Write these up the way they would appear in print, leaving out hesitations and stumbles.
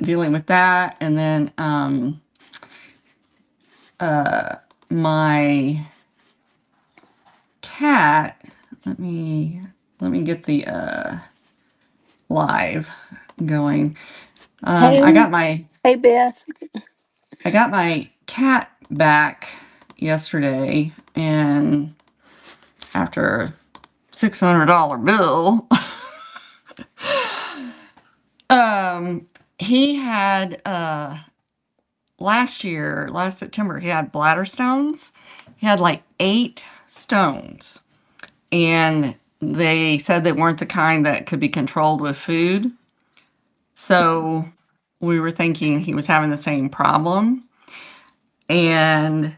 dealing with that. And then my cat, let me get the live going. I Hey, got my hey, Beth. cat back yesterday, and after a $600 bill, he had last September, he had bladder stones. He had like 8 stones, and they said they weren't the kind that could be controlled with food. So we were thinking he was having the same problem. And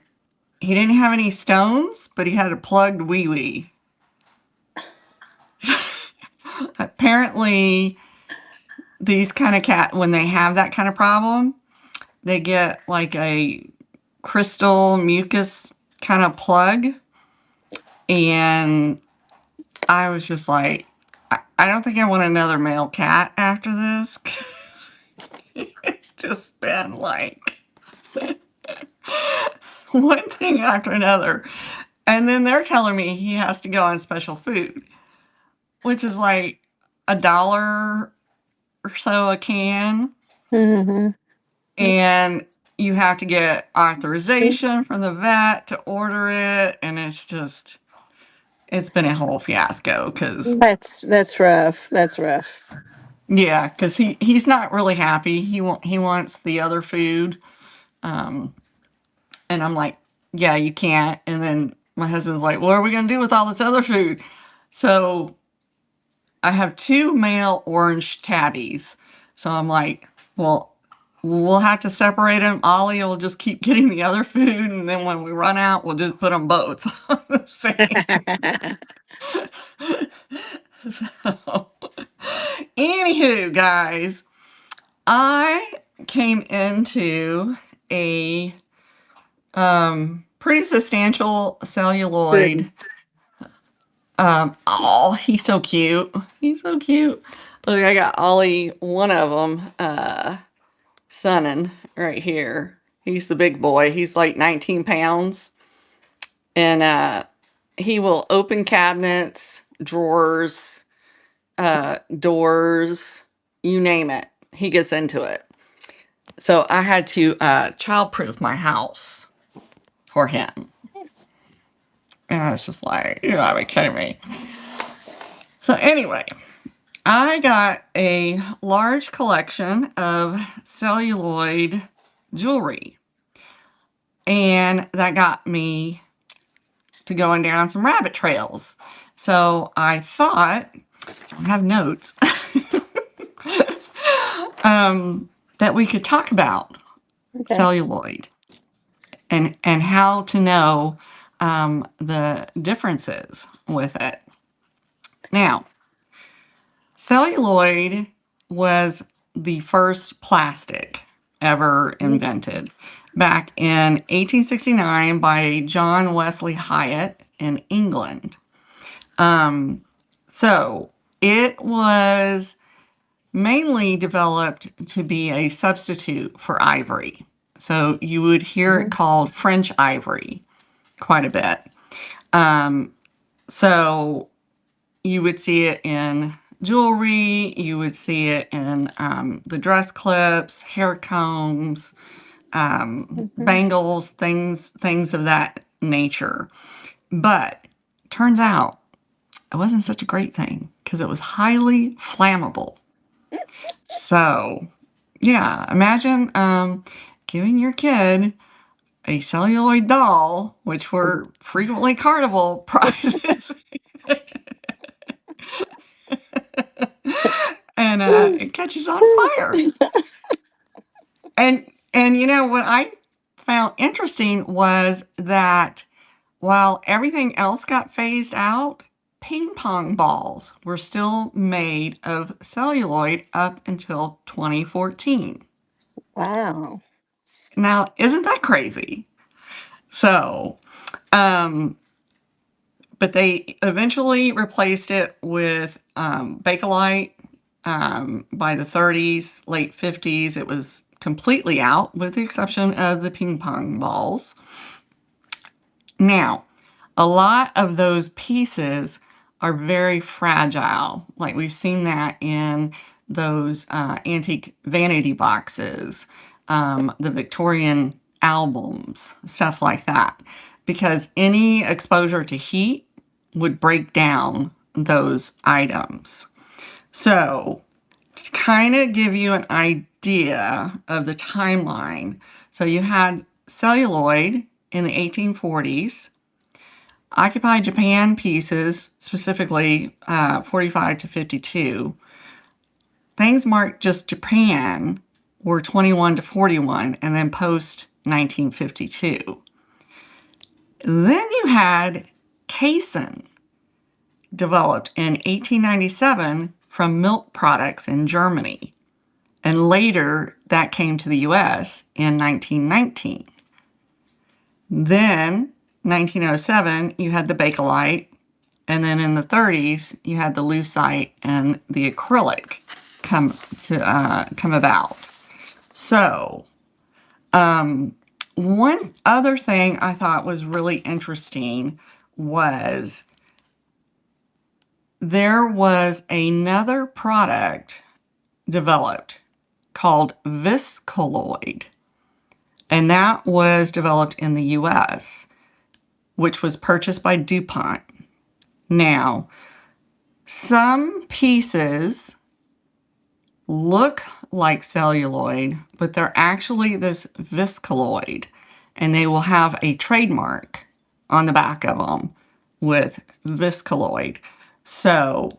he didn't have any stones, but he had a plugged wee wee. Apparently, these kind of cat, when they have that kind of problem, they get like a crystal mucus kind of plug. And I was just like, I don't think I want another male cat after this. It's just been like one thing after another. And then they're telling me he has to go on special food, which is like $1 or so a can. Mm-hmm. And you have to get authorization from the vet to order it. And it's been a whole fiasco because, That's rough. That's rough. yeah, because he's not really happy. He wants the other food. Um, and I'm like, yeah, you can't. And then my husband's like, what are we going to do with all this other food? So I have 2 male orange tabbies. So I'm like, well, we'll have to separate them. Ollie will just keep getting the other food, and then when we run out, we'll just put them both on the same. So, anywho, guys, I came into a pretty substantial celluloid. Good. Oh, he's so cute. He's so cute. Look, I got Ollie, one of them, Sunnin right here. He's the big boy. He's like 19 pounds. And he will open cabinets, drawers, doors, you name it. He gets into it. So I had to childproof my house for him. And I was just like, you gotta be kidding me. So anyway, I got a large collection of celluloid jewelry. And that got me to going down some rabbit trails. So I thought, I have notes, that we could talk about Okay. celluloid and how to know the differences with it. Now, celluloid was the first plastic ever invented back in 1869 by John Wesley Hyatt in England. So it was mainly developed to be a substitute for ivory. So you would hear it Mm-hmm. called French ivory quite a bit. So you would see it in jewelry, you would see it in the dress clips, hair combs, Mm-hmm. bangles, things of that nature. But turns out it wasn't such a great thing because it was highly flammable. So, yeah, imagine giving your kid a celluloid doll, which were frequently carnival prizes, and it catches on fire. And you know what I found interesting was that while everything else got phased out, ping pong balls were still made of celluloid up until 2014. Wow. Now, isn't that crazy? So, um, but they eventually replaced it with Bakelite By the 30s, late 50s, it was completely out, with the exception of the ping pong balls. Now, a lot of those pieces are very fragile. Like we've seen that in those antique vanity boxes, the Victorian albums, stuff like that. Because any exposure to heat would break down those items. So, to kind of give you an idea of the timeline, so you had celluloid in the 1840s, occupied Japan pieces, specifically 45 to 52. Things marked just Japan were 21 to 41, and then post 1952. Then you had casein, developed in 1897 from milk products in Germany. And later, that came to the US in 1919. Then, 1907, you had the Bakelite. And then in the 30s, you had the lucite and the acrylic come about. So, one other thing I thought was really interesting was there was another product developed called Viscoloid, and that was developed in the US, which was purchased by DuPont. Now, some pieces look like celluloid, but they're actually this Viscoloid, and they will have a trademark on the back of them with Viscoloid. So,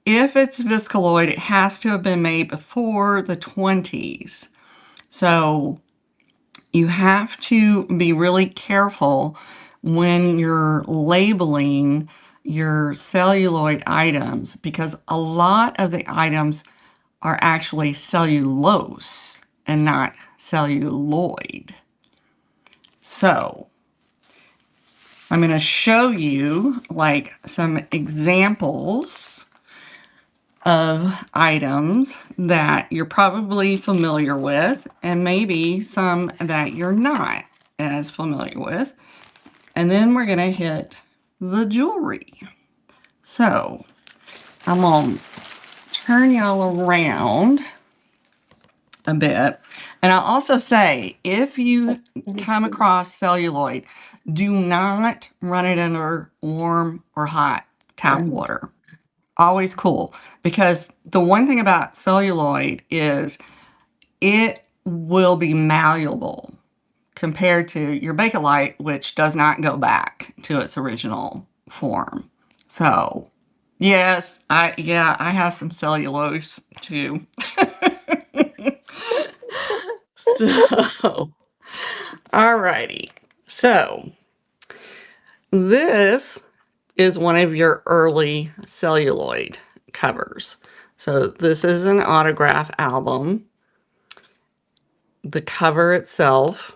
if it's Viscoloid, it has to have been made before the 20s. So you have to be really careful when you're labeling your celluloid items, because a lot of the items are actually cellulose and not celluloid. So I'm going to show you like some examples of items that you're probably familiar with, and maybe some that you're not as familiar with. And then we're going to hit the jewelry. So I'm going to turn y'all around a bit. And I'll also say, if you come across celluloid, do not run it under warm or hot tap water. Always cool, because the one thing about celluloid is it will be malleable compared to your Bakelite, which does not go back to its original form. So, yes, I have some cellulose too. So, alrighty. So, this is one of your early celluloid covers. So this is an autograph album. The cover itself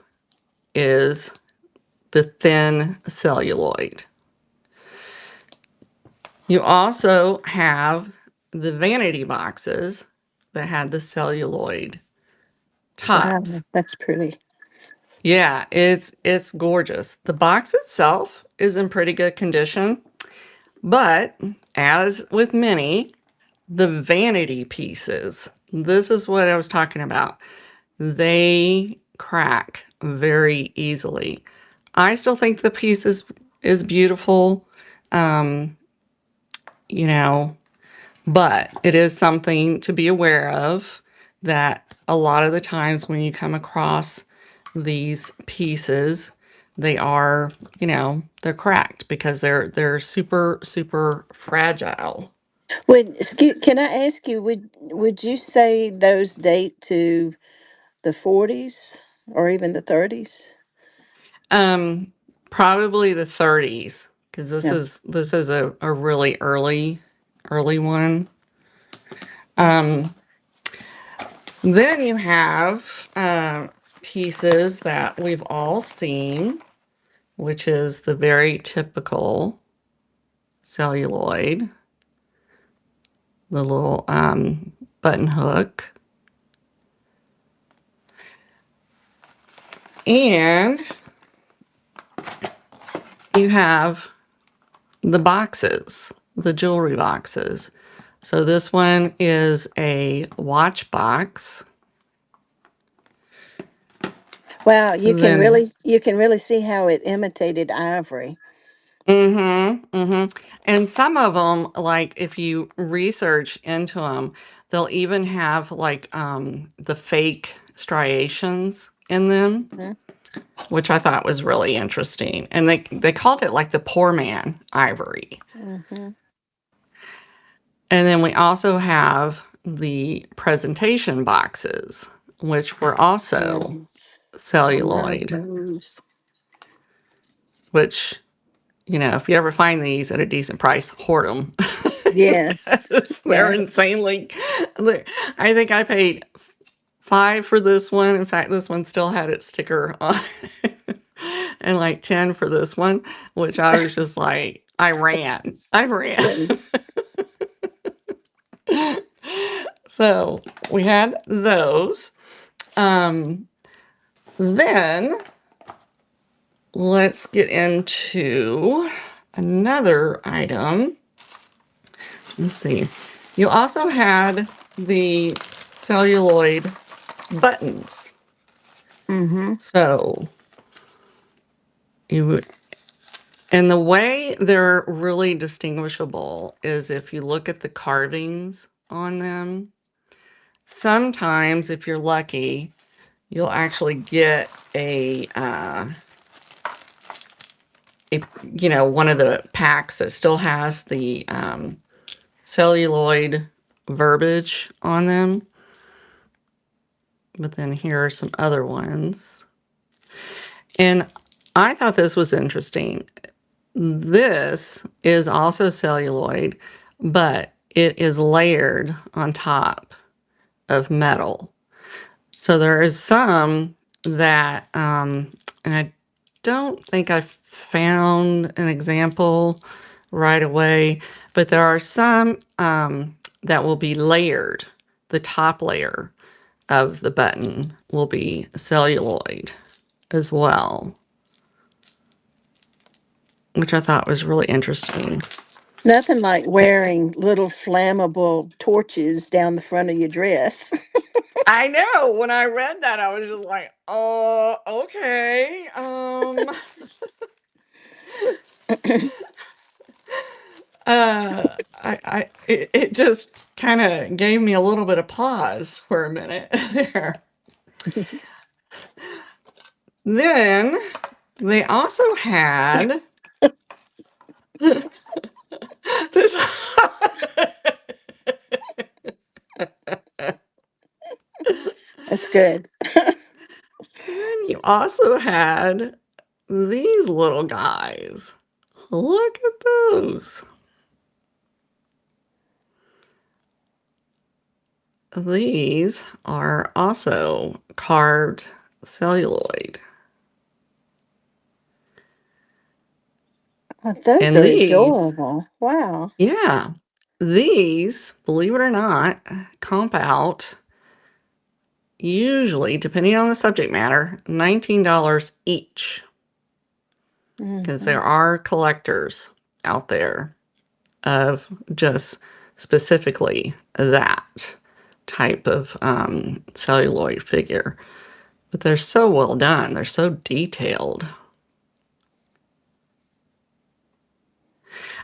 is the thin celluloid. You also have the vanity boxes that had the celluloid tops. Wow, that's pretty. Yeah, it's gorgeous. The box itself is in pretty good condition, but as with many, the vanity pieces, this is what I was talking about. They crack very easily. I still think the piece is beautiful, um, you know, but it is something to be aware of, that a lot of the times when you come across these pieces, they are, they're cracked because they're super, super fragile. Can I ask you, would you say those date to the 40s or even the 30s? Um, Probably the 30s, because this Yeah. is a really early one. Um, then you have pieces that we've all seen, which is the very typical celluloid. the little button hook. And you have the boxes, the jewelry boxes. So this one is a watch box. Wow, Then, you can really see how it imitated ivory. and some of them, like if you research into them, they'll even have like the fake striations in them, Mhm. which I thought was really interesting. And they called it like the poor man ivory. Mhm. And then we also have the presentation boxes, which were also Yes. I love celluloid, those. which, if you ever find these at a decent price, hoard them. Yes. Because they're Yeah. insanely. I think I paid 5 for this one. In fact, this one still had its sticker on. And like 10 for this one, which I was just like, I ran. I ran. Good. So we had those. Then let's get into another item. Let's see. You also had the celluloid buttons. Mhm. So you would, and the way they're really distinguishable is if you look at the carvings on them. Sometimes, if you're lucky, you'll actually get one of the packs that still has the celluloid verbiage on them. But then here are some other ones. And I thought this was interesting. This is also celluloid, but it is layered on top of metal. So there is some that, and I don't think I found an example right away, but there are some that will be layered. The top layer of the button will be celluloid as well, which I thought was really interesting. Nothing like wearing little flammable torches down the front of your dress. I know. When I read that, I was just like, "Oh, okay." It just kind of gave me a little bit of pause for a minute there. Then they also had this. That's good. Then you also had these little guys. Look at those. These are also carved celluloid. Oh, those And are these, adorable. Wow. yeah, these, believe it or not, comp out usually, depending on the subject matter, $19 each. Because Mhm. there are collectors out there of just specifically that type of celluloid figure. But they're so well done, they're so detailed.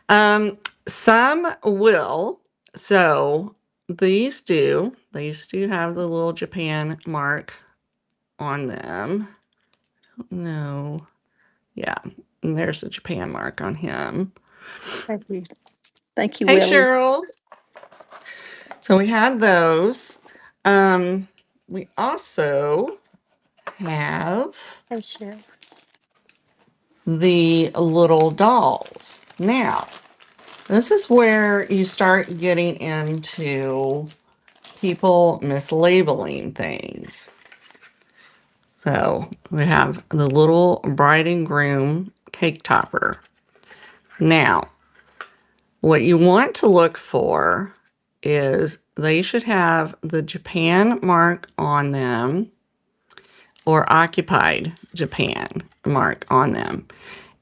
Um, some will. So these do have the little Japan mark on them. No. Yeah. And there's a Japan mark on him. Thank you. Thank you, Hey, Willie. Cheryl. So we had those. Um, we also have Hey, Cheryl. the little dolls. Now, this is where you start getting into people mislabeling things. So we have the little bride and groom cake topper. Now, what you want to look for is they should have the Japan mark on them or occupied Japan mark on them.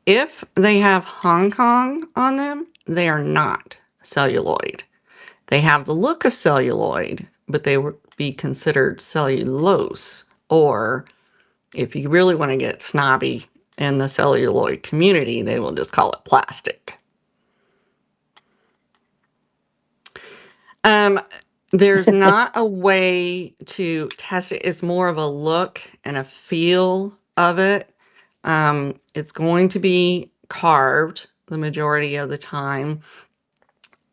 If they have Hong Kong on them, they are not celluloid. They have the look of celluloid, but they would be considered cellulose, or if you really want to get snobby in the celluloid community, they will just call it plastic. Um, there's not a way to test it. It's more of a look and a feel of it. It's going to be carved the majority of the time,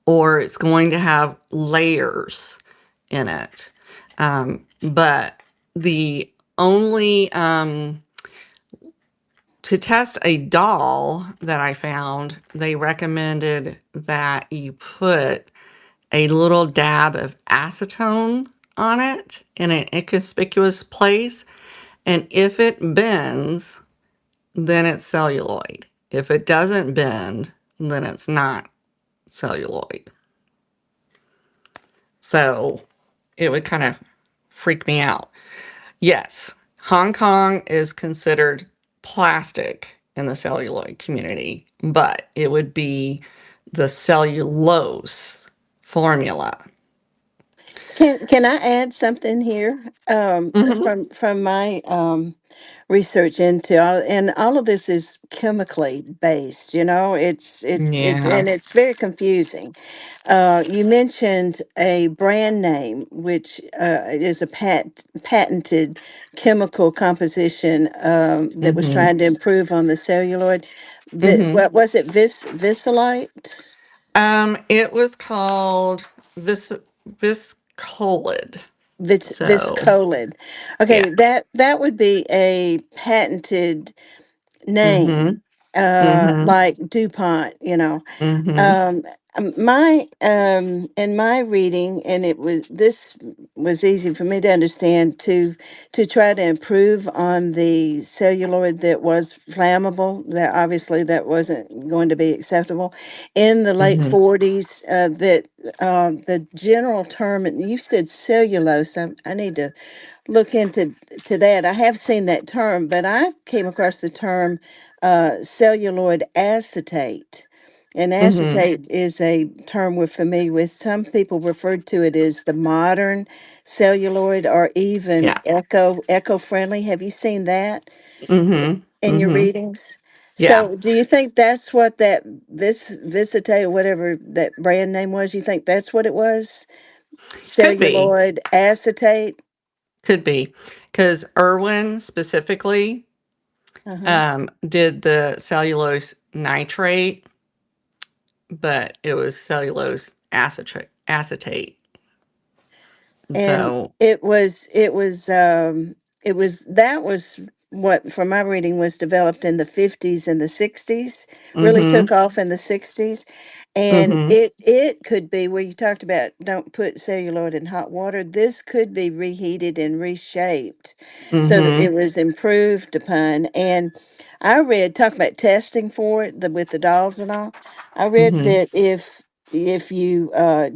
or it's going to have layers in it. But the only to test a doll that I found, they recommended that you put a little dab of acetone on it in an inconspicuous place. And if it bends, then it's celluloid. If it doesn't bend, then it's not celluloid. So it would kind of freak me out. Yes, Hong Kong is considered plastic in the celluloid community, but it would be the cellulose formula. Can I add something here? Hmm. From my research into all of this is chemically based. You know, it's Yeah. and it's very confusing. You mentioned a brand name, which is a patented chemical composition that was Hmm. trying to improve on the celluloid. Hmm. What was it? Visalite? It was called viscolid. So, Viscolid. yeah. Okay, that would be a patented name, Hmm. Hmm. like DuPont. You know, Hmm. um, my in my reading, and this was easy for me to understand to try to improve on the celluloid that was flammable. That obviously that wasn't going to be acceptable in the late Hmm. 40s. That the general term, and you said cellulose. I need to look into that. I have seen that term, but I came across the term celluloid acetate. And Hmm. acetate is a term we're familiar with. Some people referred to it as the modern celluloid or even Yeah. eco friendly. Have you seen that Hmm. in your Hmm. readings? Yeah. So, do you think that's what that Visitate or whatever that brand name was? You think that's what it was? Could be. Celluloid acetate. Could be. Because Irwin specifically Uh huh. did the cellulose nitrate, but it was cellulose acetate. And So, it was that was what from my reading was developed in the 50s and the 60s, really mm-hmm, took off in the 60s. And mm-hmm, it could be where you talked about don't put celluloid in hot water. This could be reheated and reshaped so that mm-hmm, it was improved upon. And I read, talk about testing for it, with the dolls and all. I read mm-hmm, that if you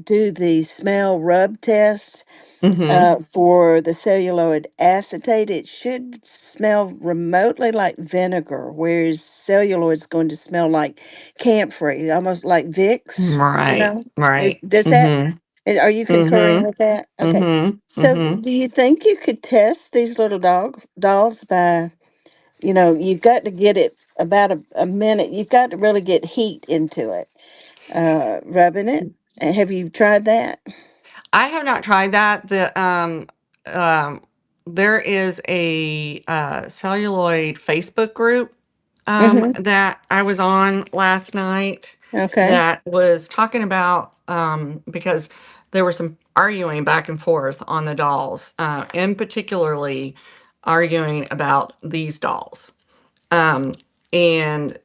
do the smell rub test mm-hmm. for the celluloid acetate, it should smell remotely like vinegar, whereas celluloid is going to smell like camphor, almost like Vicks. You Right, know, right. does that? Mm-hmm, Are you concurring mm-hmm, with that? Okay. mm-hmm, So, mm-hmm. do you think you could test these little dolls by, you've got to get it about a minute. You've got to really get heat into it, rubbing it. Have you tried that? I have not tried that. Um, there is a celluloid Facebook group Mm-hmm. that I was on last night Okay. that was talking about because there was some arguing back and forth on the dolls, in particularly arguing about these dolls. Um, and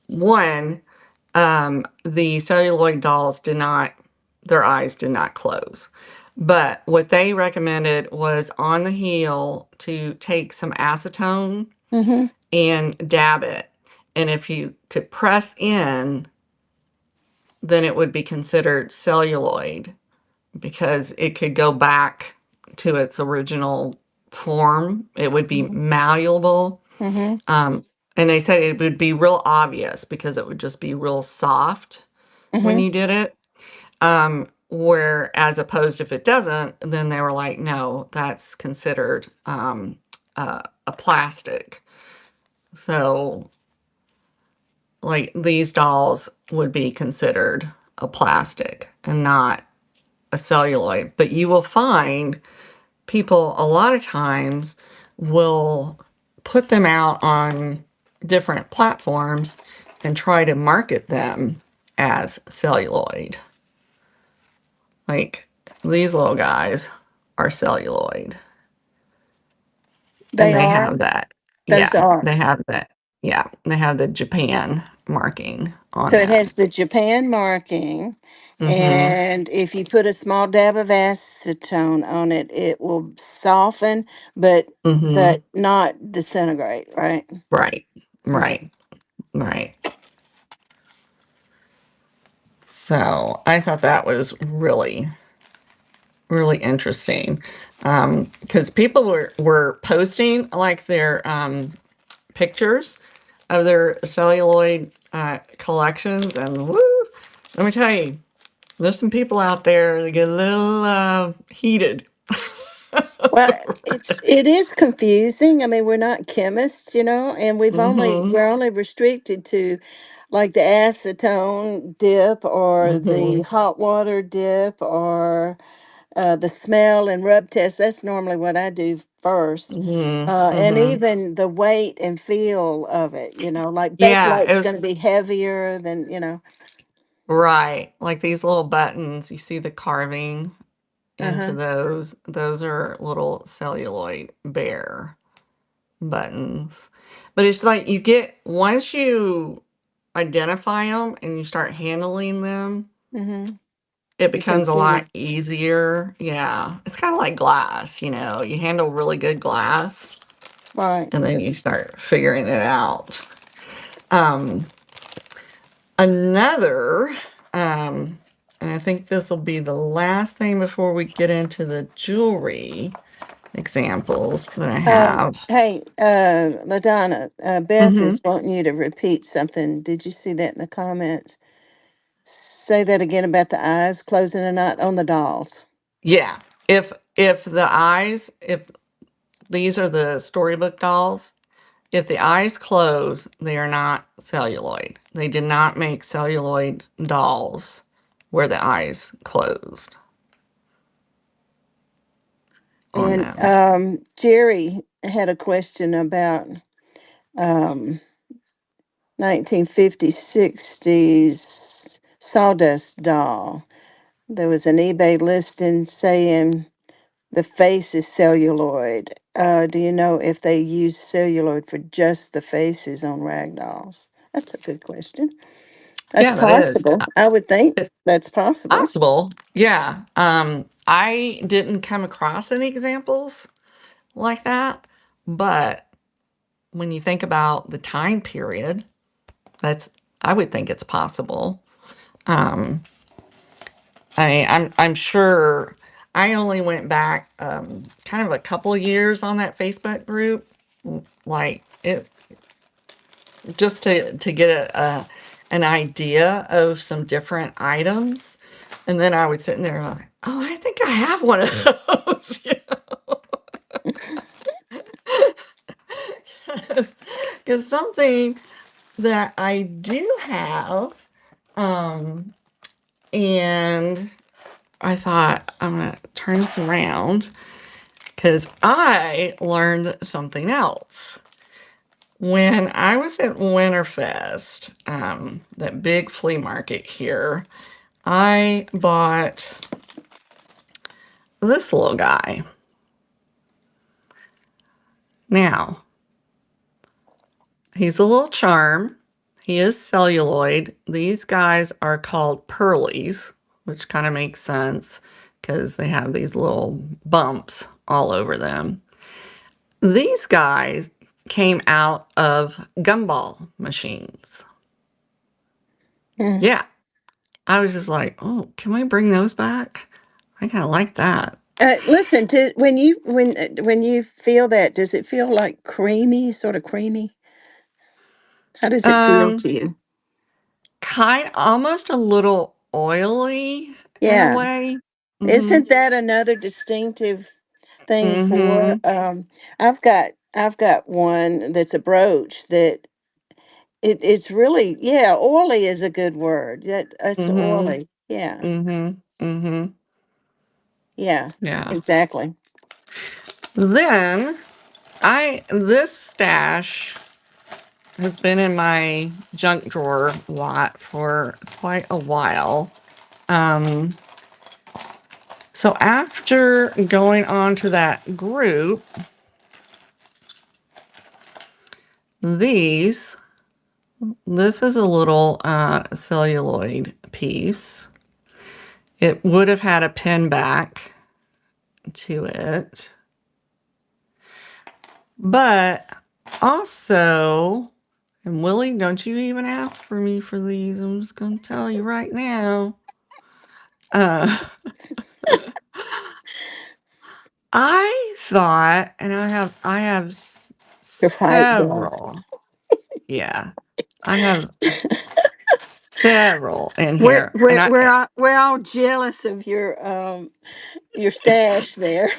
one, the celluloid dolls did not, their eyes did not close. But what they recommended was on the heel to take some acetone Mm-hmm. and dab it. And if you could press in then it would be considered celluloid because it could go back to its original form. It would be malleable. Mm-hmm. Um, and they said it would be real obvious because it would just be real soft when Mm-hmm. you did it. Where as opposed if it doesn't, then they were like, no, that's considered a plastic. So like these dolls would be considered a plastic and not a celluloid. But you will find people a lot of times will put them out on different platforms and try to market them as celluloid. Like these little guys are celluloid and They they are. have that. Those Yeah, are. they have that. Yeah, they have the Japan marking on So it them. has the Japan marking, Mm-hmm. and if you put a small dab of acetone on it, it will soften, but Mm-hmm. not disintegrate. Right. Right. Okay. Right. Right. So I thought that was really, really interesting. Because people were posting like their pictures of their celluloid collections, and woo, let me tell you, there's some people out there that get a little heated. Well, it is confusing. I mean, we're not chemists, and Mm-hmm. we're only restricted to like the acetone dip or Mm-hmm. the hot water dip or the smell and rub test. That's normally what I do first. Mm-hmm. And Mm-hmm. even the weight and feel of it, like Yeah, it Bakelite's going to was be heavier than. right. Like these little buttons, you see the carving into Uh-huh. those. Those are little celluloid bear buttons. But it's like you get, once you identify them and you start handling them, Mm-hmm. it You can becomes a feel lot it. easier. Yeah. It's kind of like glass, you handle really good glass Right. and then you start figuring it out. Um, Another, and I think this will be the last thing before we get into the jewelry examples that I have. Hey, LaDonna, Beth Hmm. is wanting you to repeat something. Did you see that in the comments? Say that again about the eyes closing or not on the dolls. Yeah. If the eyes, if these are the storybook dolls, if the eyes close, they are not celluloid. They did not make celluloid dolls where the eyes closed on And them. Jerry had a question about um, 1950s, 60s sawdust doll. There was an eBay listing saying the face is celluloid. Do you know if they use celluloid for just the faces on rag dolls? That's a good question. That's Yeah, that is. possible. I would think It's that's possible. possible. Yeah. I didn't come across any examples like that, but when you think about the time period, that's I would think it's possible. Um, I'm sure I only went back kind of a couple of years on that Facebook group, like it just to get an idea of some different items, and then I would sit in there like, oh, I think I have one of those, because something that I do have, um, and I thought I'm gonna turn this around because I learned something else. When I was at Winterfest, that big flea market here, I bought this little guy. Now, he's a little charm. He is celluloid. These guys are called pearlies, which kind of makes sense because they have these little bumps all over them. These guys came out of gumball machines. Mm. Yeah. I was just like, oh, can we bring those back? I kind of like that. Listen to when you feel that, does it feel like creamy, sort of creamy? How does it feel Um, to you? kind almost a little oily in a Yeah. way. Mm-hmm. Isn't that another distinctive thing for Mm-hmm. I've got one that's a brooch that it's really, yeah, oily is a good word. That's Mm-hmm. oily. Yeah. Mm-hmm. Mm-hmm. Yeah. Yeah. Exactly. Then this stash has been in my junk drawer lot for quite a while. Um, so after going on to that group, these, this is a little celluloid piece. It would have had a pin back to it, but also, and Willie, don't you even ask for me for these. I'm just going to tell you right now. Uh, I thought, and I have Your white gloves. several. Yeah, I have several in We're here, and we're we're all, we're all jealous of your stash there.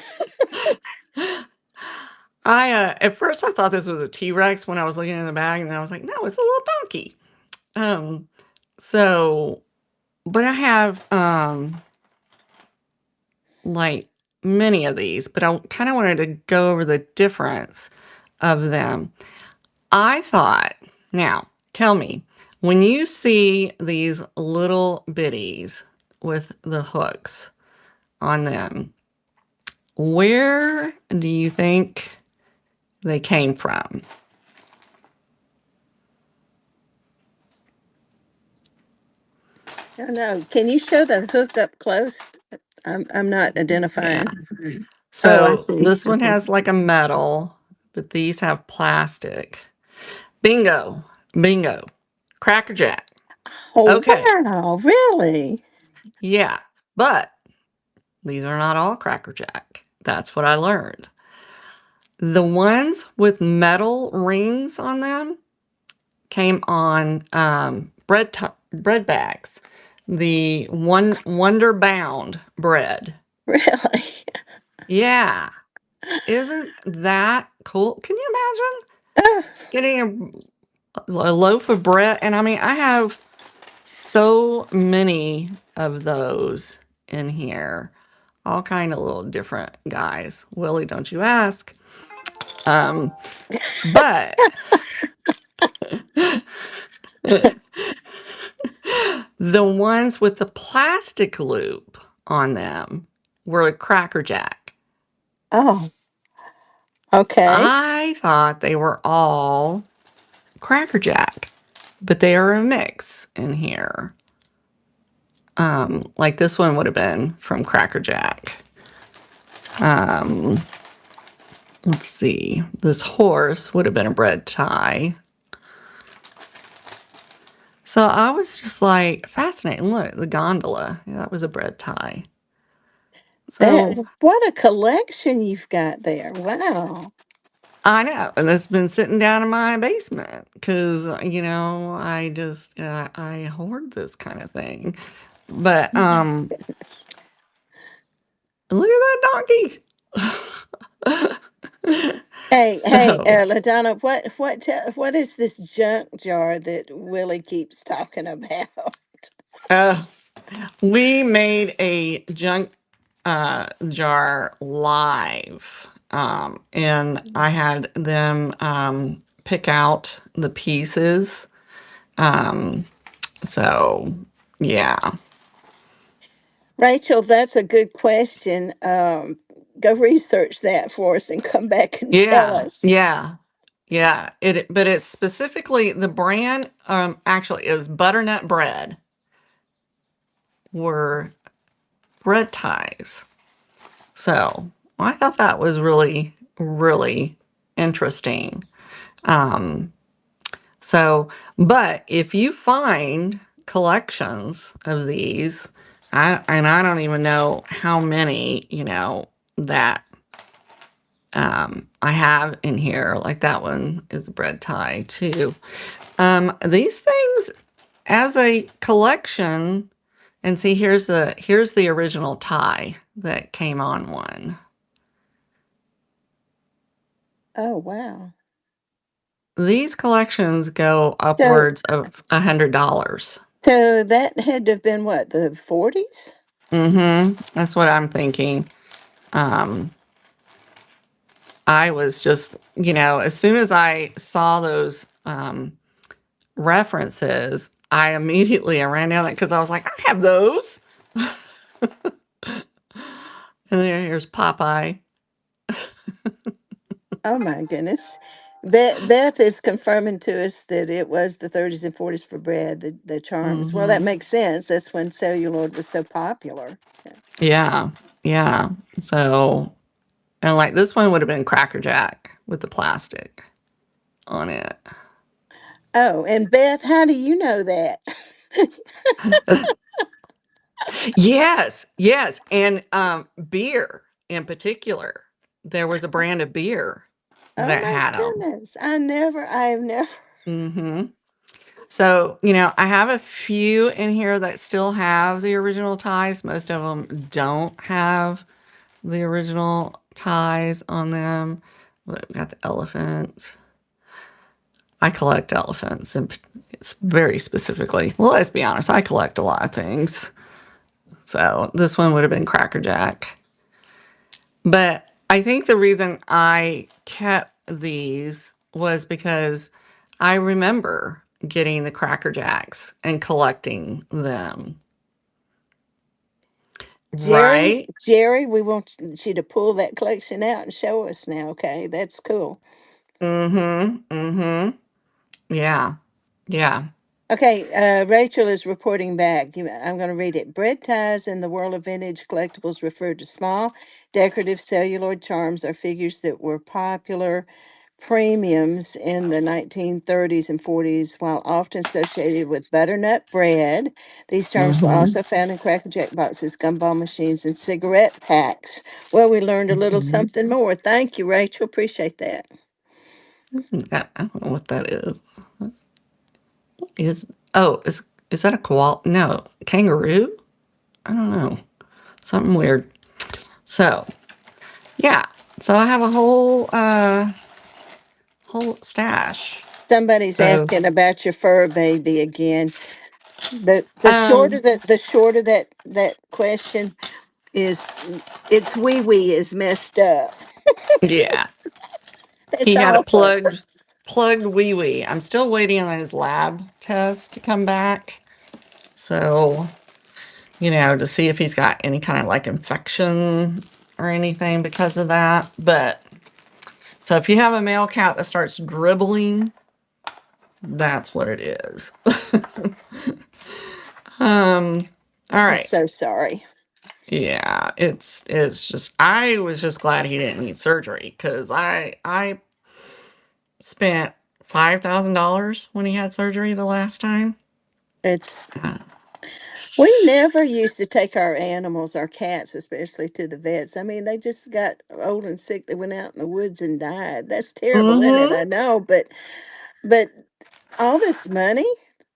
at first I thought this was a T-Rex when I was looking in the bag, and I was like, no, it's a little donkey. Um, so, but I have like many of these, but I kind of wanted to go over the difference of them. I thought, now tell me, when you see these little bitties with the hooks on them, where do you think they came from? I don't know. Can you show the hook up close? I'm not Yeah. identifying. Oh, I So see. this one has like a metal, but these have plastic. Bingo. Bingo. Cracker Jack. Oh, Okay. wow, really? Yeah. But these are not all Cracker Jack. That's what I learned. The ones with metal rings on them came on bread bags. The Wonder Bound bread. Really? Yeah. Isn't that cool? Can you imagine Oh, getting a loaf of bread? And I mean, I have so many of those in here. All kind of little different guys. Willie, don't you ask. Um, but the ones with the plastic loop on them were a Cracker Jack. oh, okay. I thought they were all Cracker Jack, but they are a mix in here. Like this one would have been from Cracker Jack. Um, let's see. This horse would have been a bread tie. So I was just like fascinated. Look, the gondola. Yeah, that was a bread tie. That So what a collection you've got there. Wow. I know, and it's been sitting down in my basement because I just I hoard this kind of thing. But Goodness. look at that donkey. Hey, So LaDonna, what is this junk jar that Willie keeps talking about? uh, we made a junk jar live, and I had them pick out the pieces. Um, so yeah. Rachel, that's a good question. Go research that for us and come back and tell Yeah, us. yeah, yeah. But it's specifically the brand. Actually, it was butternut bread. Were bread ties. So I thought that was really, really interesting. Um, so, but if you find collections of these. And I don't even know how many, that I have in here. Like that one is a bread tie too. These things as a collection, and see here's the original tie that came on one. Oh, wow. These collections go So, upwards of $100. so that had to have been what, the 40s? That's what I'm thinking. Um, I was just, as soon as I saw those references, I ran down that because I was like, I have those. And then here's Popeye. Oh my goodness. Beth is confirming to us that it was the 30s and 40s for bread, the charms. Well, that hmm makes sense. That's when celluloid was so popular. Yeah. Yeah, yeah. So, and like this one would have been Cracker Jack with the plastic on it. Oh, and Beth, how do you know that? Yes, yes. And beer in particular. There was a brand of beer Oh that my had them. goodness. I have never. hmm So, I have a few in here that still have the original ties. Most of them don't have the original ties on them. Look, we got the elephant. I collect elephants, and it's very specifically. Well, let's be honest, I collect a lot of things. So this one would have been Cracker Jack. But I think the reason I kept these was because I remember getting the Cracker Jacks and collecting them. Right? Jerry, we want you to pull that collection out and show us now, okay? That's cool. Mm-hmm. Mm-hmm. Yeah. Yeah. Okay, Rachel is reporting back. I'm going to read it. Bread ties in the world of vintage collectibles refer to small, decorative celluloid charms or figures that were popular premiums in the 1930s and 40s, while often associated with butternut bread. These charms were Mm-hmm. also found in Cracker Jack boxes, gumball machines, and cigarette packs. Well, we learned a little Mm-hmm. something more. Thank you, Rachel. Appreciate that. I don't know what that is. Is oh, is that a koala? No, kangaroo? I don't know. Something weird. So, yeah. So I have a whole stash. Somebody's So, asking about your fur baby again. The shorter um, that the shorter that question is, its wee wee is messed up. yeah. That's He had a awesome. plugged wee wee. I'm still waiting on his lab test to come back. So, to see if he's got any kind of like infection or anything because of that. But so if you have a male cat that starts dribbling, that's what it is. um, all I'm right. so sorry. Yeah, it's just I was just glad he didn't need surgery because I spent $5,000 when he had surgery the last time. It's Uh, We never used to take our animals, our cats especially, to the vets. I mean, they just got old and sick. They went out in the woods and died. That's terrible, isn't it? mm-hmm. I know, but all this money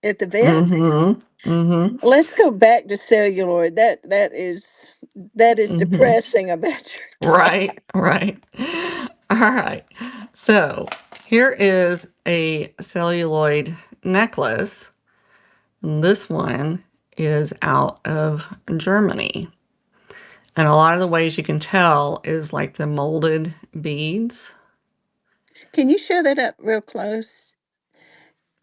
at the vet. Mm-hmm. Mm-hmm. Let's go back to celluloid. That is Mm-hmm. depressing about your cat. Right, right. All right. So here is a celluloid necklace. And this one is out of Germany. And a lot of the ways you can tell is like the molded beads. Can you show that up real close?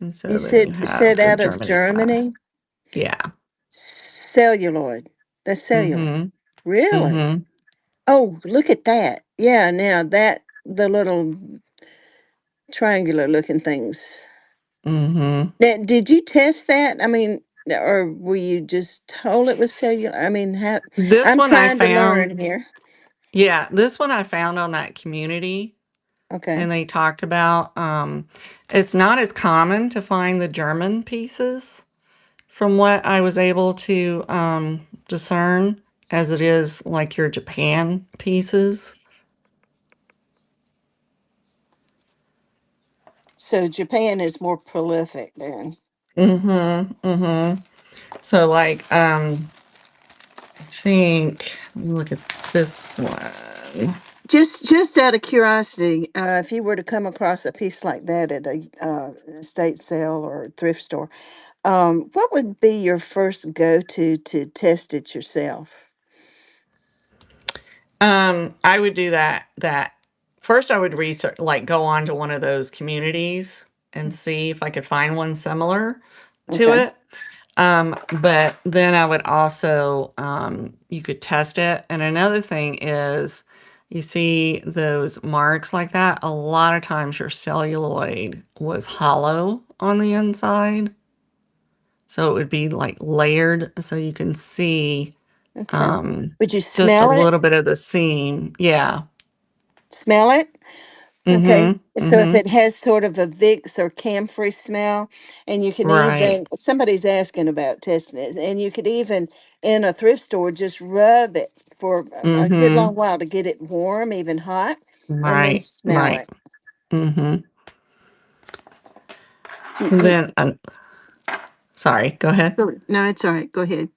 And You so then you said have the out of Germany clasp. Germany. Yeah. Celluloid. The celluloid. Mm-hmm. Really? Mm-hmm. Oh, look at that. Yeah, now that the little triangular looking things. Mm-hmm. Now, did you test that? I mean, or were you just told it was cellular? I mean, how This I'm one I trying to found, learn here. yeah, this one I found on that community Okay. and they talked about it's not as common to find the German pieces from what I was able to discern, as it is like your Japan pieces. So Japan is more prolific then. Mm-hmm. Mm-hmm. So like I think let me look at this one. Just out of curiosity, if you were to come across a piece like that at a estate sale or thrift store, what would be your first go to test it yourself? I would do that first. I would research, like go on to one of those communities and see if I could find one similar to Okay, it. But then I would also you could test it. And another thing is you see those marks like that, a lot of times your celluloid was hollow on the inside. So it would be like layered so you can see okay. um Would you just a smell it? little bit of the seam. Yeah. Smell it? Okay. Mhm. So if Mhm. it has sort of a Vicks or camphor smell, and you can Right. even, somebody's asking about testing it, and you could even in a thrift store just rub it for a good long Mhm. while to get it warm, even hot, and then Right. smell Right. it. Mhm. You, And you, then sorry, go ahead. no, it's all right. Go ahead.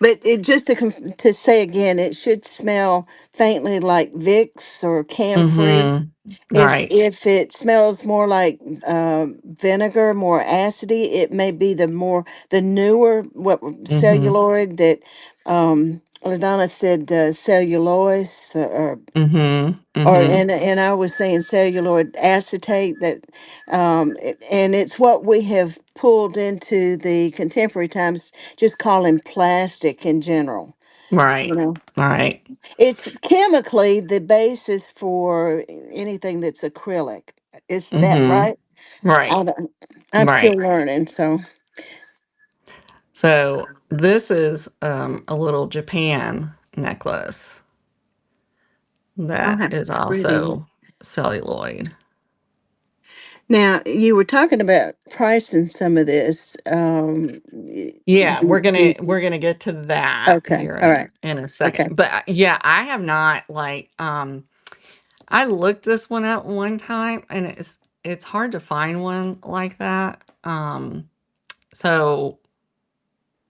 But it just to say again, it should smell faintly like Vicks or camphor. Mhm. If Right. it smells more like vinegar, more acidy, it may be the newer what Mhm. celluloid that Ladonna said cellulose Mhm. or Mhm. and I was saying celluloid acetate that and it's what we have pulled into the contemporary times, just calling plastic in general. You Right. know, Right. it's chemically the basis for anything that's acrylic. Is that Mhm. right? Right. I don't, I'm still Right. learning. So, So this is a little Japan necklace oh, that how is pretty. also celluloid. Now, you were talking about pricing some of this. Yeah, Do, we're gonna get to that okay. here All right. in a second. Okay. But yeah, I have not like I looked this one up one time and it's hard to find one like that. So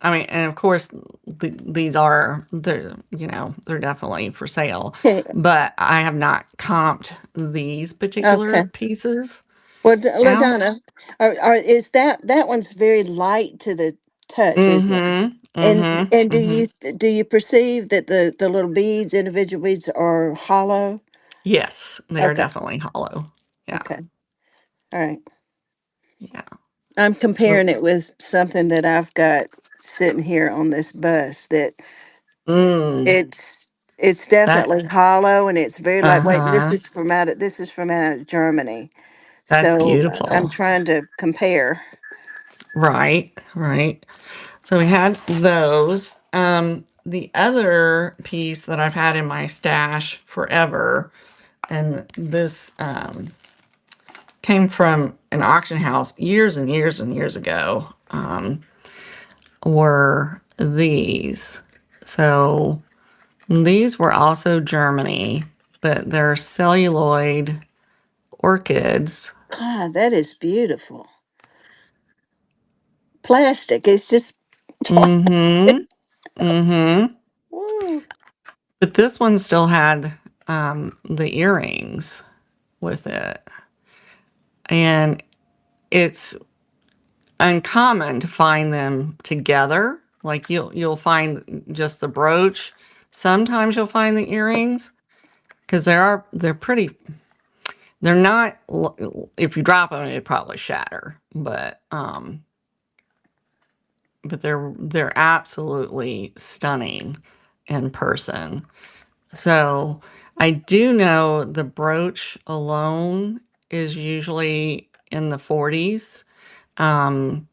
I mean, and of course these are they're definitely for sale, Okay. but I have not comped these particular Okay. pieces Well, out. LaDonna, is that one's very light to the touch, isn't it? Mhm. And Mhm. and Mhm. do you perceive that the little beads, individual beads, are hollow? Yes, they are Okay. definitely hollow. Yeah. Okay. All right. Yeah. I'm But comparing it with something that I've got sitting here on this bus that mm, it's that definitely hollow and it's very lightweight. uh-huh. This is from out of Germany. That's So I'm beautiful. trying to compare. Right, right. So we had those. The other piece that I've had in my stash forever, and this came from an auction house years and years and years ago, were these. So these were also Germany, but they're celluloid orchids. Ah, that is beautiful. Plastic. It's just plastic. Mm-hmm. Mm-hmm. Woo. But this one still had the earrings with it. And it's uncommon to find them together. Like you'll find just the brooch. Sometimes you'll find the earrings because they're pretty. They're not. If you drop them, it'd probably shatter. But they're absolutely stunning in person. So I do know the brooch alone is usually in the 40s. Um,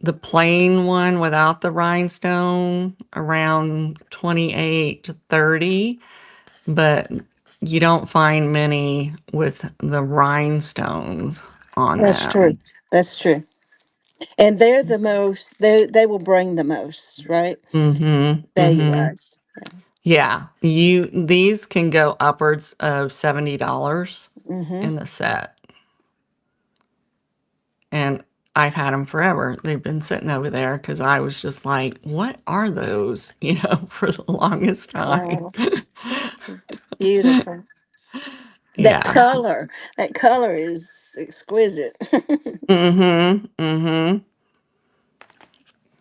the plain one without the rhinestone around 28 to 30, but you don't find many with the rhinestones on That's true. them. That's true. And they're the most. They will bring the most, right? Mm-hmm. Value Mm-hmm. wise. Yeah. These can go upwards of $70 Mm-hmm. in the set. And I've had them forever. They've been sitting over there because I was just like, what are those? For the longest time. Wow. Beautiful. That Yeah. color. That color is exquisite. Mm-hmm. Mm-hmm.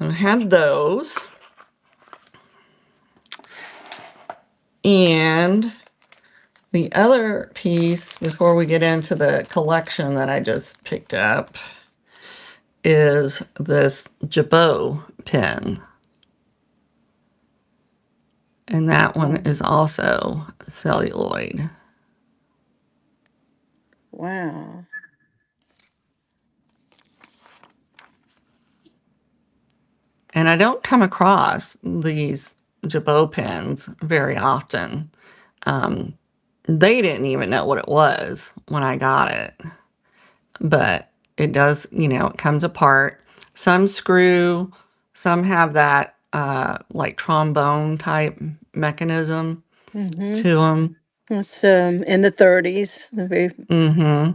I had those. And the other piece, before we get into the collection that I just picked up, is this Jabot pen. And that one is also celluloid. Wow. And I don't come across these Jabot pens very often. Um, they didn't even know what it was when I got it. But it does, it comes apart. Some screw, some have that like trombone type mechanism Mm-hmm. to them. It's in the 30s. Very. Mm-hmm.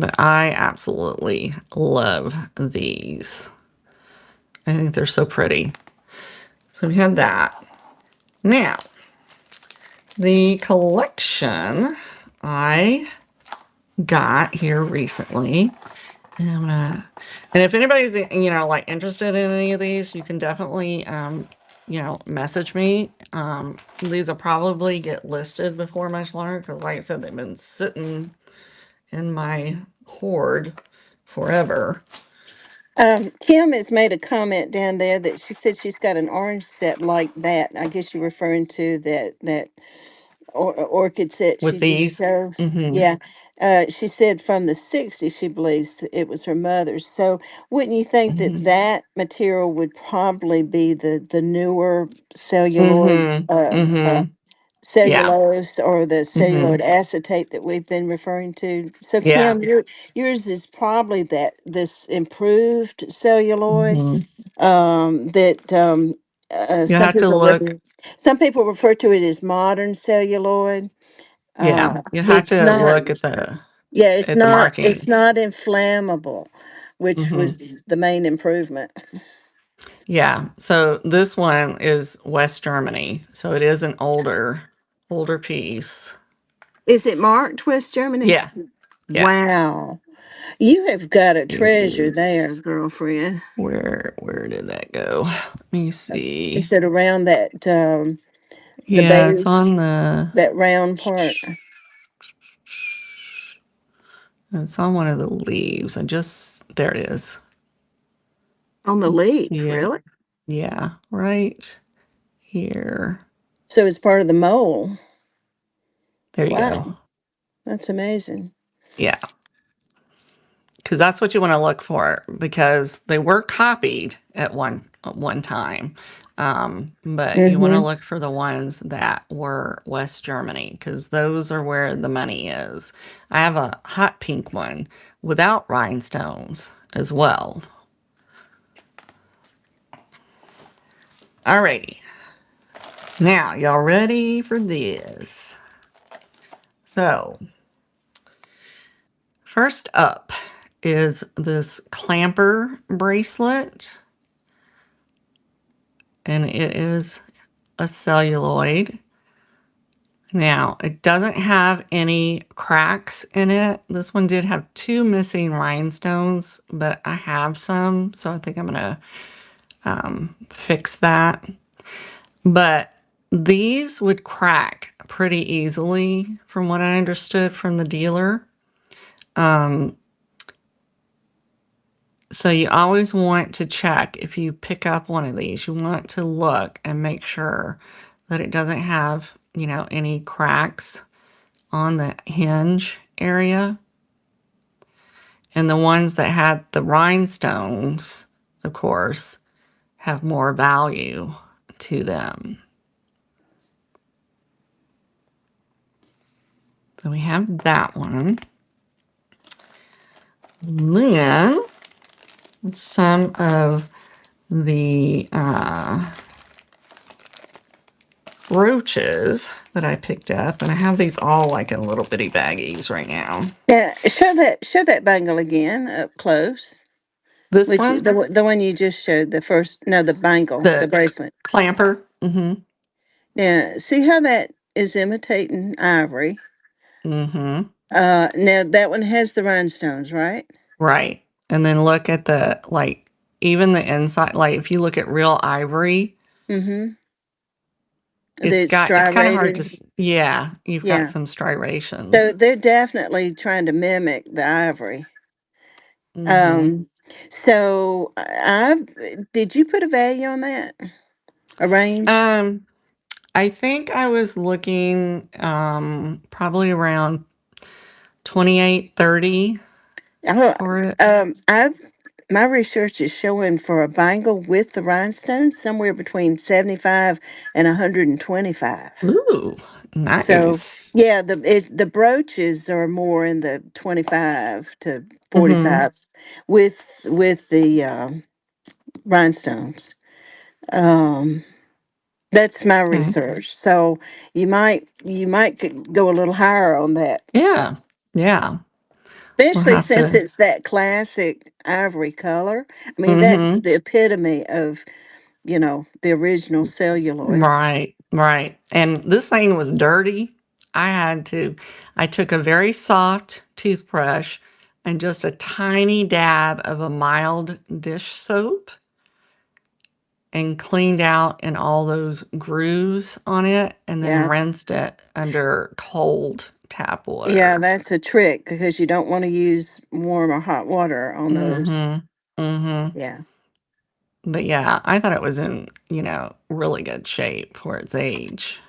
But I absolutely love these. I think they're so pretty. So we have that. Now, the collection I got here recently. And if anybody's, like interested in any of these, you can definitely, message me. These will probably get listed before much longer because, like I said, they've been sitting in my hoard forever. Kim has made a comment down there that she said she's got an orange set like that. I guess you're referring to that orchid set With she just these. showed. Mm-hmm. Yeah. She said from the 60s, she believes it was her mother's. So wouldn't you think that Mm-hmm. that material would probably be the newer celluloid, Mm-hmm. Mm-hmm. Yeah. cellulose or the Mm-hmm. celluloid acetate that we've been referring to? So Yeah. Kim, yours is probably that this improved celluloid, Mm-hmm. that You have to look. some people refer to it as modern celluloid. Yeah. You have It's to not. look Yeah, at the it's marking. not inflammable, which Mm-hmm. was the main improvement. Yeah. So this one is West Germany. So it is an older piece. Is it marked West Germany? Yeah. Yeah. Wow. You have got a It treasure there, is. girlfriend. Where did that go? Let me see. Is it around that the Yeah, it's on base, the that round part it's on one of the leaves. There it is. on the Let's leaf, see it. really? Yeah, right here. So it's part of the mole. There you go. Wow, that's amazing. Yeah. Because that's what you want to look for because they were copied at one time. But you want to Mm-hmm. look for the ones that were West Germany because those are where the money is. I have a hot pink one without rhinestones as well. Alrighty. Now, y'all ready for this? So, first up is this clamper bracelet, and it is a celluloid. Now, it doesn't have any cracks in it. This one did have two missing rhinestones, but I have some, so I think I'm going to fix that. But these would crack pretty easily, from what I understood from the dealer. So you always want to check if you pick up one of these. You want to look and make sure that it doesn't have, any cracks on the hinge area. And the ones that had the rhinestones, of course, have more value to them. So we have that one. Then some of the brooches that I picked up, and I have these all like in little bitty baggies right now. Yeah, show that bangle again up close. This Which one, the one you just showed, the first, no, the bangle, the the bracelet. clamper. Mm-hmm. Now, see how that is imitating ivory. Mm-hmm. Now that one has the rhinestones, right? Right. And then look at the like even the inside, like if you look at real ivory, Mm-hmm. it's It's got it's kind of hard to striated. yeah, you've got Yeah. some So striations. they're definitely trying to mimic the ivory. Mm-hmm. Um, so did you put a value on that? A range? Um, I think I was looking probably around 28-30 Oh, for it. I've my research is showing for a bangle with the rhinestones somewhere between 75 and 125. Ooh, So nice. yeah, the brooches are more in the 25 to Mm-hmm. 45 with the rhinestones. Um, that's my Okay. research. So you might could go a little higher on that, Yeah. Yeah. We'll especially have since to. it's that classic ivory color. I mean, that's Mm-hmm. the epitome of the original celluloid. Right, right. And this thing was dirty. I had to, I took a very soft toothbrush and just a tiny dab of a mild dish soap and cleaned out in all those grooves on it and then Yeah, rinsed it under cold tap yeah, water. that's a trick because you don't want to use warm or hot water on those. Mm-hmm. Mm-hmm. Yeah. But yeah, I thought it was in, really good shape for its age.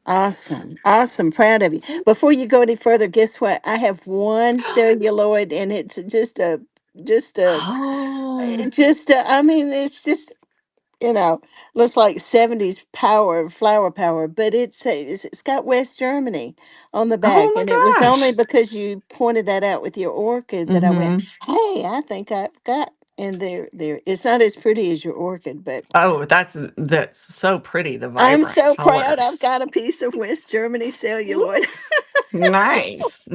Awesome. Awesome. Proud of you. Before you go any further, guess what? I have one celluloid and it's just a Oh, I mean, it's just, you know, looks like 70s power, flower power, but it's got West Germany on the oh back. my And it was only gosh. because you pointed that out with your orchid that I went, Mm-hmm. hey, I think I've got, and there, it's not as pretty as your orchid, but Oh, that's so pretty, the I'm vibrant so proud I've colors. got a piece of West Germany Woo. celluloid. Nice,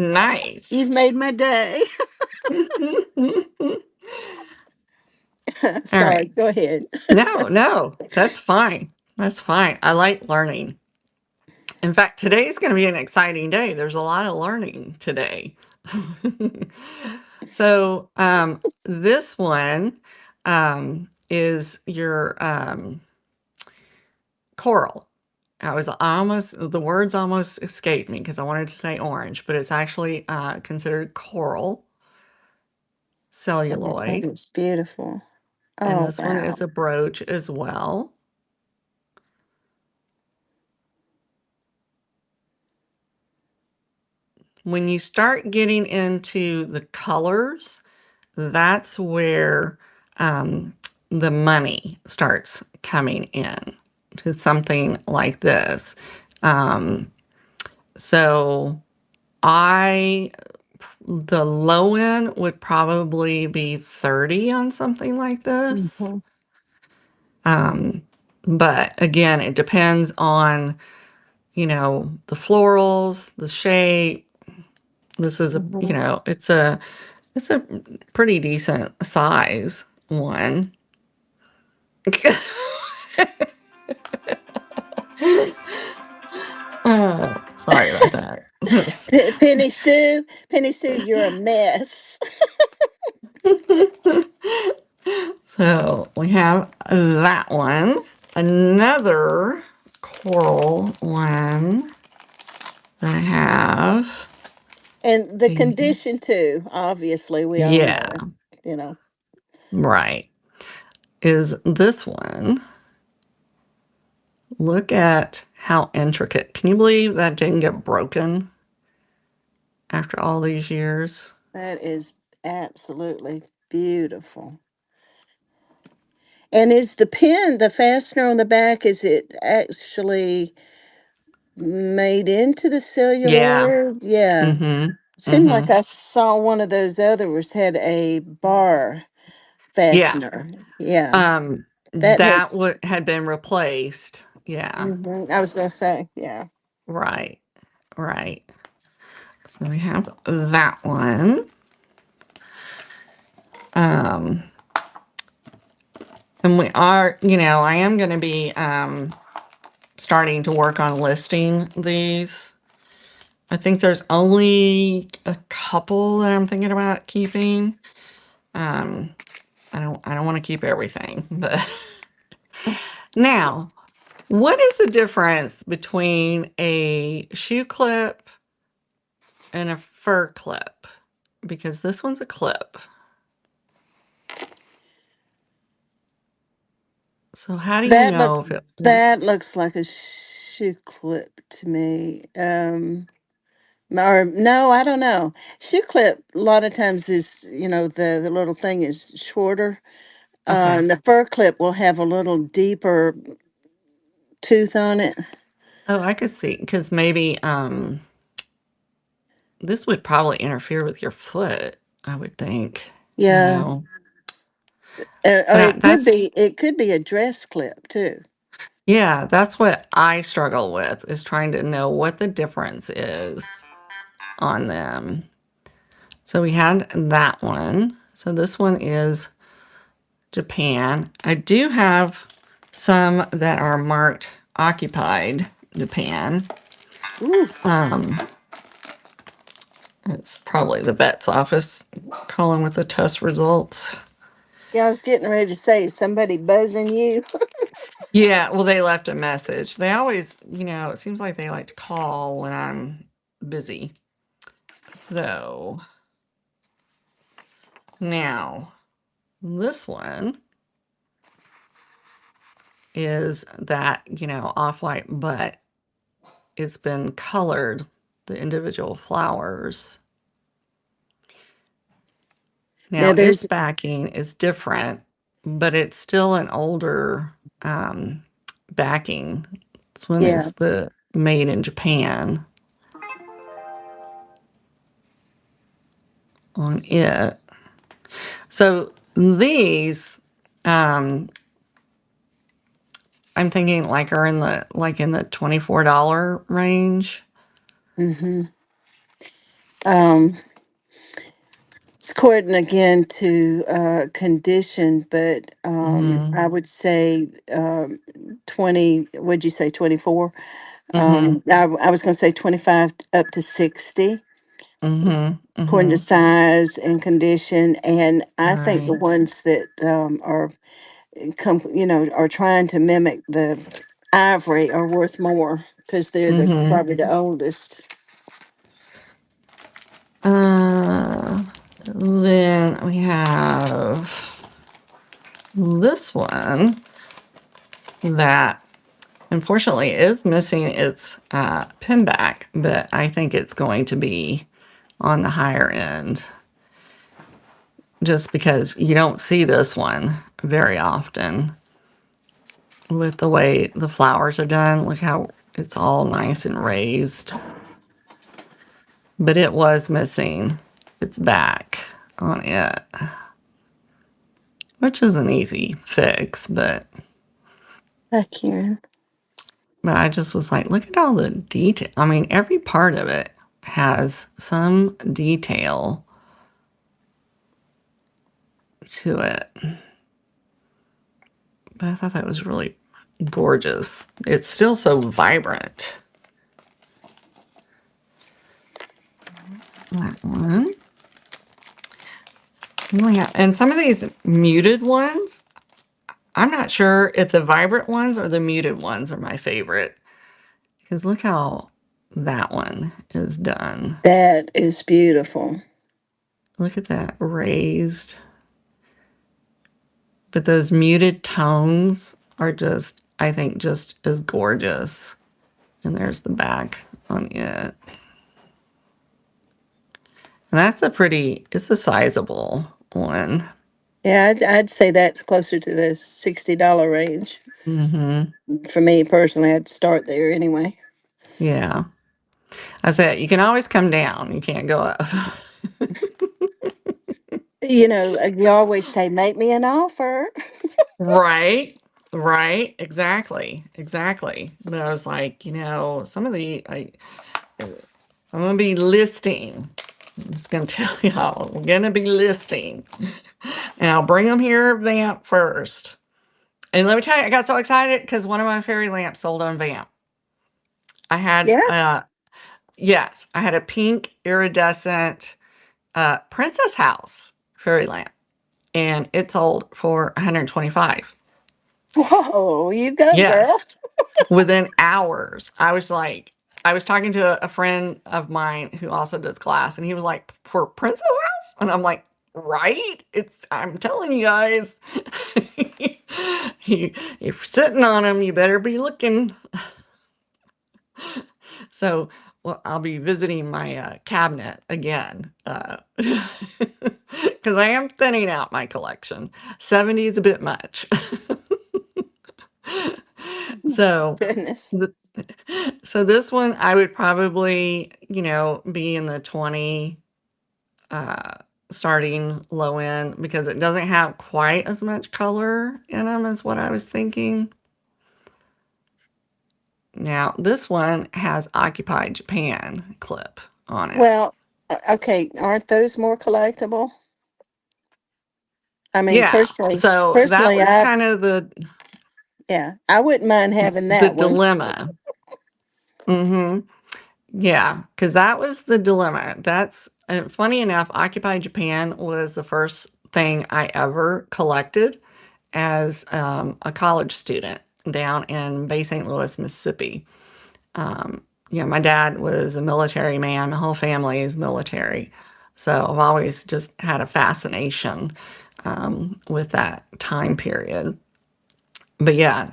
You've nice. made my day. All Sorry, right. go ahead. No, no, that's fine. That's fine. I like learning. In fact, today's going to be an exciting day. There's a lot of learning today. So, this one is your coral. The words almost escaped me because I wanted to say orange, but it's actually considered coral Oh, that celluloid. is beautiful. And Oh, this one wow. is a brooch as well. When you start getting into the colors, that's where the money starts coming in to something like this. Um, so I the low end would probably be 30 on something like this. Hmm. Um, but again, it depends on, the florals, the shape. This is Hmm. it's a pretty decent size one. Sorry about that. Penny Sue, you're a mess. So we have that one. Another coral one that I have. And the Mhm. condition too, obviously, we all Yeah, know, you know. right. Is this one. Look at how intricate. Can you believe that didn't get broken after all these years? That is absolutely beautiful. And is the pin, the fastener on the back, is it actually made into the Yeah. celluloid? Yeah. Mm-hmm. Seemed Mm-hmm. like I saw one of those others had a bar Yeah. fastener. Yeah, that That makes. would had been replaced. Yeah. I was gonna say, yeah. Right. Right. So we have that one. Um, and we are, I am going to be starting to work on listing these. I think there's only a couple that I'm thinking about keeping. Um, I don't want to keep everything, but now, what is the difference between a shoe clip and a fur clip? Because this one's a clip. So how do you That know looks if it that looks like a shoe clip to me. Or no, I don't know. Shoe clip a lot of times is, the little thing is shorter. okay. And the fur clip will have a little deeper tooth on it. Oh, I could see because maybe this would probably interfere with your foot, I would think. You Yeah. know. Or But it could be a dress clip too. yeah, that's what I struggle with is trying to know what the difference is on them. So we had that one. So this one is Japan. I do have some that are marked occupied Japan. Ooh. Um, it's probably the vet's office calling with the test results. Yeah, I was getting ready to say somebody buzzing you. Yeah, well, they left a message. They always, it seems like they like to call when I'm busy. So now this one is that, off-white, but it's been colored, the individual flowers. Now Now its there's backing is different, but it's still an older backing. This one yeah. is the made in Japan on it. So these, um, I'm thinking are in the $24 range. Mm-hmm. Um, it's according again to condition, but Mm-hmm. I would say 20. Would you say 24? Mm-hmm. I was going to say 25 up to 60, Mm-hmm. according to Mm-hmm. size and condition. And I think the Right. ones that are are trying to mimic the ivory are worth more because they're Mm-hmm. probably the oldest. Then we have this one that unfortunately is missing its pin back, but I think it's going to be on the higher end just because you don't see this one very often with the way the flowers are done. Look how it's all nice and raised. But it was missing its back on it, which is an easy fix, Hi, Karen. but I just was like, look at all the detail. I mean, every part of it has some detail to it. But I thought that was really gorgeous. It's still so vibrant. That one. Oh yeah, and some of these muted ones, I'm not sure if the vibrant ones or the muted ones are my favorite. Because look how that one is done. That is beautiful. Look at that raised. But those muted tones are just, I think, just as gorgeous. And there's the back on it. And it's a sizable one. Yeah, I'd say that's closer to the $60 range. Mm-hmm. For me personally, I'd start there anyway. Yeah. I said, you can always come down. You can't go up. You always say, make me an offer. Right. Right. Exactly. Exactly. But I was like, some of I'm going to be listing. I'm just going to tell y'all, I'm going to be listing. And I'll bring them here Vamp first. And let me tell you, I got so excited because one of my fairy lamps sold on Vamp. I had, Yeah. yes, I had a pink iridescent Princess House fairy lamp. And it sold for 125. Whoa, you go, girl. Yes. Within hours. I was talking to a friend of mine who also does glass, and he was like, for Princess House? And I'm like, right? I'm telling you guys, if you're sitting on them, you better be looking. So, well, I'll be visiting my cabinet again because I am thinning out my collection. 70 is a bit much. So, Goodness. th- so this one I would probably, be in the 20 uh starting low end because it doesn't have quite as much color in them as what I was thinking. Now, this one has Occupy Japan clip on it. Well, okay, aren't those more collectible? I mean, Yeah. So that personally, was kind of yeah, I wouldn't mind having the that one. dilemma. Mhm. Yeah, because that was the dilemma. That's funny enough, Occupy Japan was the first thing I ever collected as a college student down in Bay St. Louis, Mississippi. Um, my dad was a military man, my whole family is military. So I've always just had a fascination with that time period. But yeah,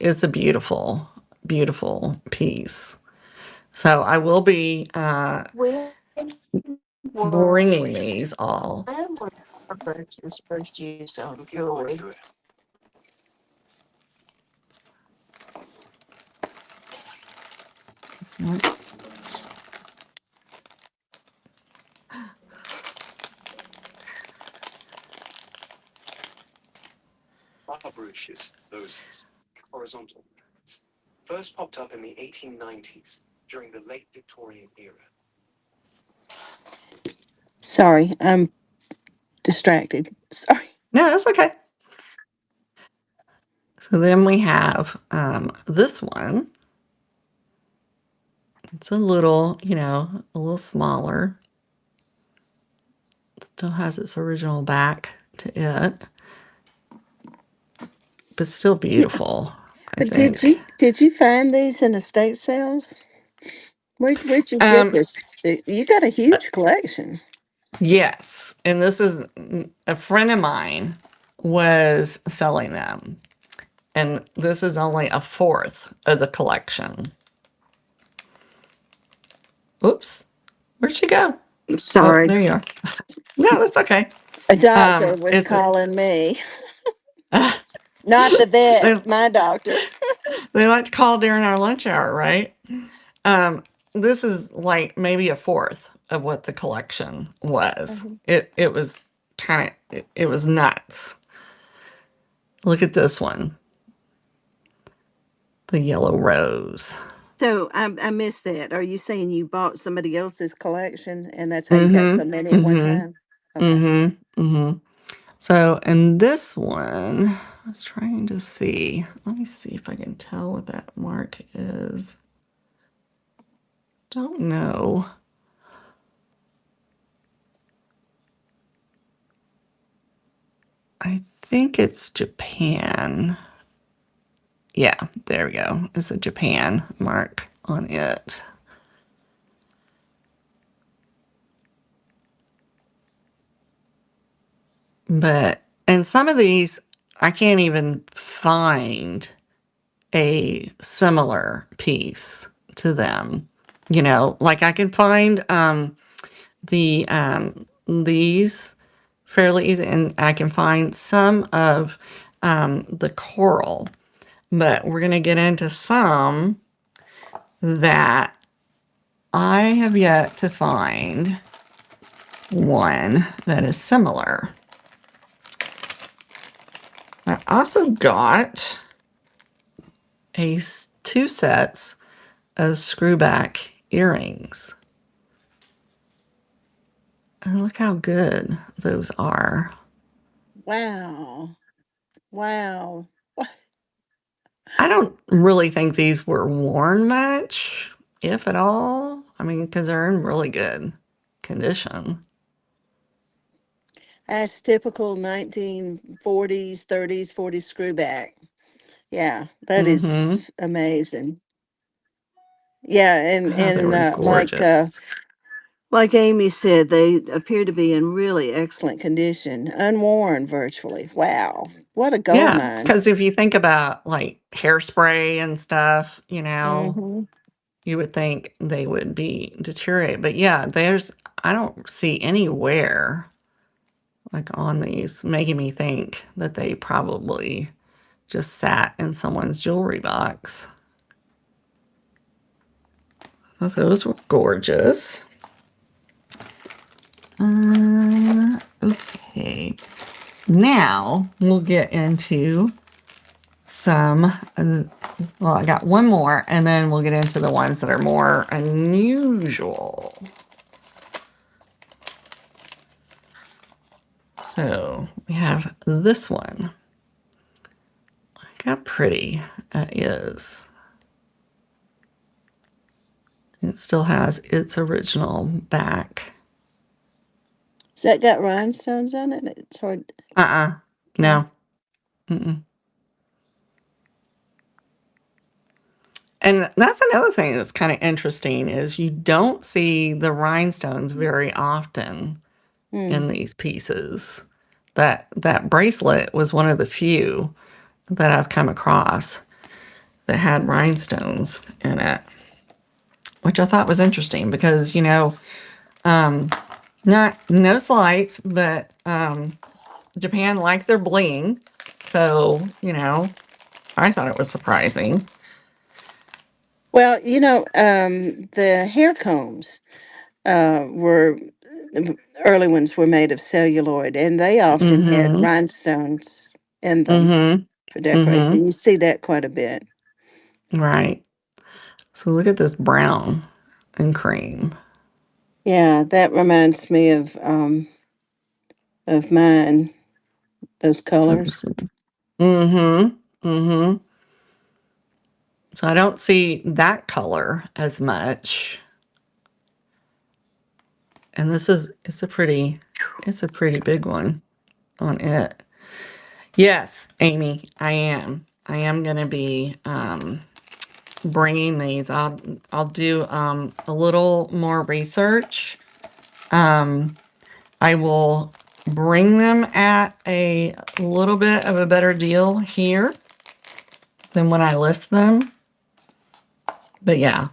it's a beautiful, beautiful piece. So I will be When was bringing these all. when was Robert's first use on jewelry? Bar brooches, those horizontal ones, first popped up in the 1890s during the late Victorian era. Sorry, I'm distracted. Sorry. No, that's okay. So then we have this one. It's a little smaller. Still has its original back to it, but still beautiful, I Did think. you find these in estate sales? Where'd you get Um, this? You got a huge collection. yes, and this is a friend of mine was selling them, and this is only a fourth of the collection. Oops, where'd she go? Oh, Sorry, there you are. No, that's okay. a doctor was It's calling me, not the vet. they, My doctor. they like to call during our lunch hour, right? Um, this is like maybe a fourth of what the collection was. Mhm. It was it was nuts. Look at this one, the yellow rose. So I missed that. Are you saying you bought somebody else's collection and that's how you got so Mm-hmm. many at one Mm-hmm. time? Okay. Mm-hmm. Mm-hmm. So, and this one, I was trying to see. Let me see if I can tell what that mark is. Don't know. I think it's Japan. Yeah, there we go. It's a Japan mark on it. And some of these, I can't even find a similar piece to them. Like I can find these fairly easy, and I can find some of the coral, but we're going to get into some that I have yet to find one that is similar. I also got two sets of screwback earrings. And look how good those are. Wow. Wow. I don't really think these were worn much, if at all. I mean, because they're in really good condition. That's typical 1940s, 30s, 40s screwback. Yeah, that Mm-hmm. is amazing. Yeah, Oh, they were gorgeous. like Amy said, they appear to be in really excellent condition, unworn virtually. Wow, what a gold Yeah, mine! because if you think about like hairspray and stuff, Hmm. you would think they would be deteriorate. But yeah, I don't see any wear like on these, making me think that they probably just sat in someone's jewelry box. Those were gorgeous. Okay. Now we'll get into some, well, I got one more, and then we'll get into the ones that are more unusual. So we have this one. Look how pretty that is. It still has its original back. Has that got rhinestones on it? It's hard. No. No. Mm-mm. And that's another thing that's kind of interesting is you don't see the rhinestones very often Hmm. in these pieces. That bracelet was one of the few that I've come across that had rhinestones in it, which I thought was interesting because, um, not no slights, but Japan liked their bling. So, I thought it was surprising. Well, the hair combs were the early ones were made of celluloid, and they often had Mm-hmm. rhinestones in them Mm-hmm. for decoration. Mm-hmm. You see that quite a bit. Right. So look at this brown and cream. Yeah, that reminds me of mine. Those So colors. this is, mm-hmm. Mm-hmm. So I don't see that color as much. And it's a pretty big one on it. Yes, Amy, I am. I am going to be bringing these. I'll do a little more research. Um, I will bring them at a little bit of a better deal here than when I list them. But yeah,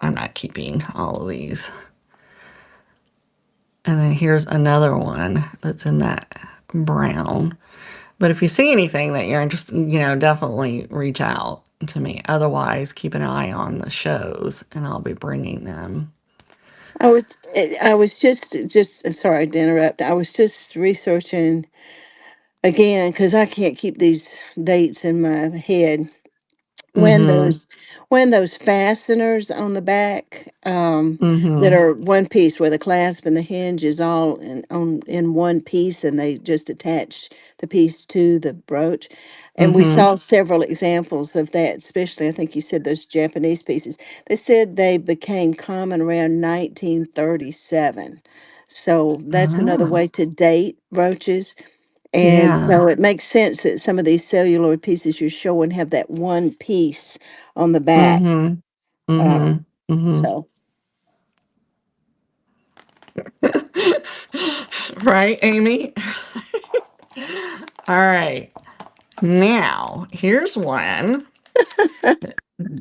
I'm not keeping all of these. And then here's another one that's in that brown. But if you see anything that you're interested in, definitely reach out to me. Otherwise, keep an eye on the shows and I'll be bringing them. I was just sorry to interrupt. I was just researching again because I can't keep these dates in my head. when Mm-hmm. those when those fasteners on the back, that Mm-hmm. are one piece where the clasp and the hinge is all in one piece, and they just attach the piece to the brooch. And we Mm-hmm. saw several examples of that, especially I think you said those Japanese pieces. They said they became common around 1937. So that's another Oh, way to date brooches. And yeah. so it makes sense that some of these celluloid pieces you're showing have that one piece on the back. Mm-hmm. Mm-hmm. Um, Mm-hmm. so, Right, Amy? All right. Now, here's one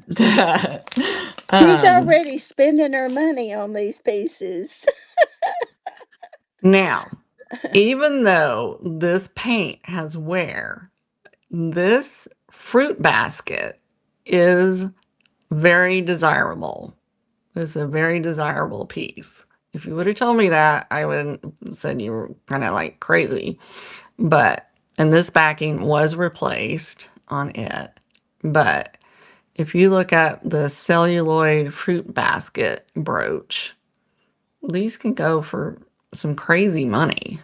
that she's um already spending her money on these pieces. now, even though this paint has wear, this fruit basket is very desirable. It's a very desirable piece. If you would have told me that, I would have said you were kind of like crazy. But, and this backing was replaced on it. But if you look at the celluloid fruit basket brooch, these can go for some crazy money.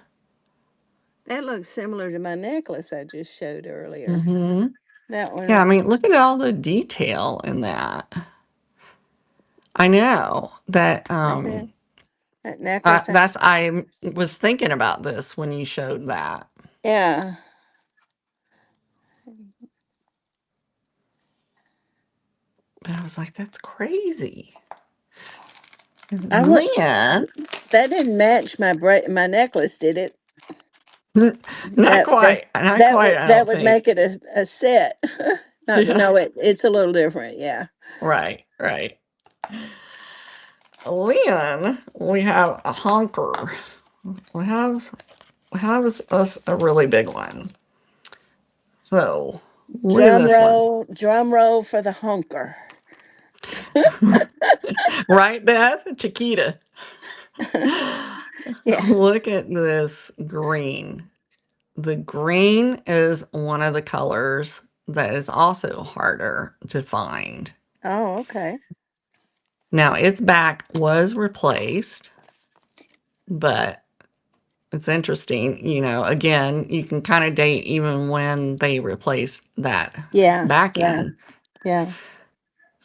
That looks similar to my necklace I just showed earlier. Hmm. That Yeah, I one. mean, look at all the detail in that. I know that Right there. That necklace. I was thinking about this when you showed that. Yeah. But I was like, that's crazy. I would. And then, That didn't match my necklace, did it? not That quite, not quite, I that don't would think. make it a set. Not Yeah, no, it's a little different. Yeah. right, right. Then we have a honker. We have us a really big one. So look at this one. Drum roll for the honker. Right, Beth? Chiquita. Yeah. Look at this green. The green is one of the colors that is also harder to find. Oh, okay. Now, its back was replaced, but it's interesting. Again, you can kind of date even when they replaced that Yeah. Yeah. backing. Yeah.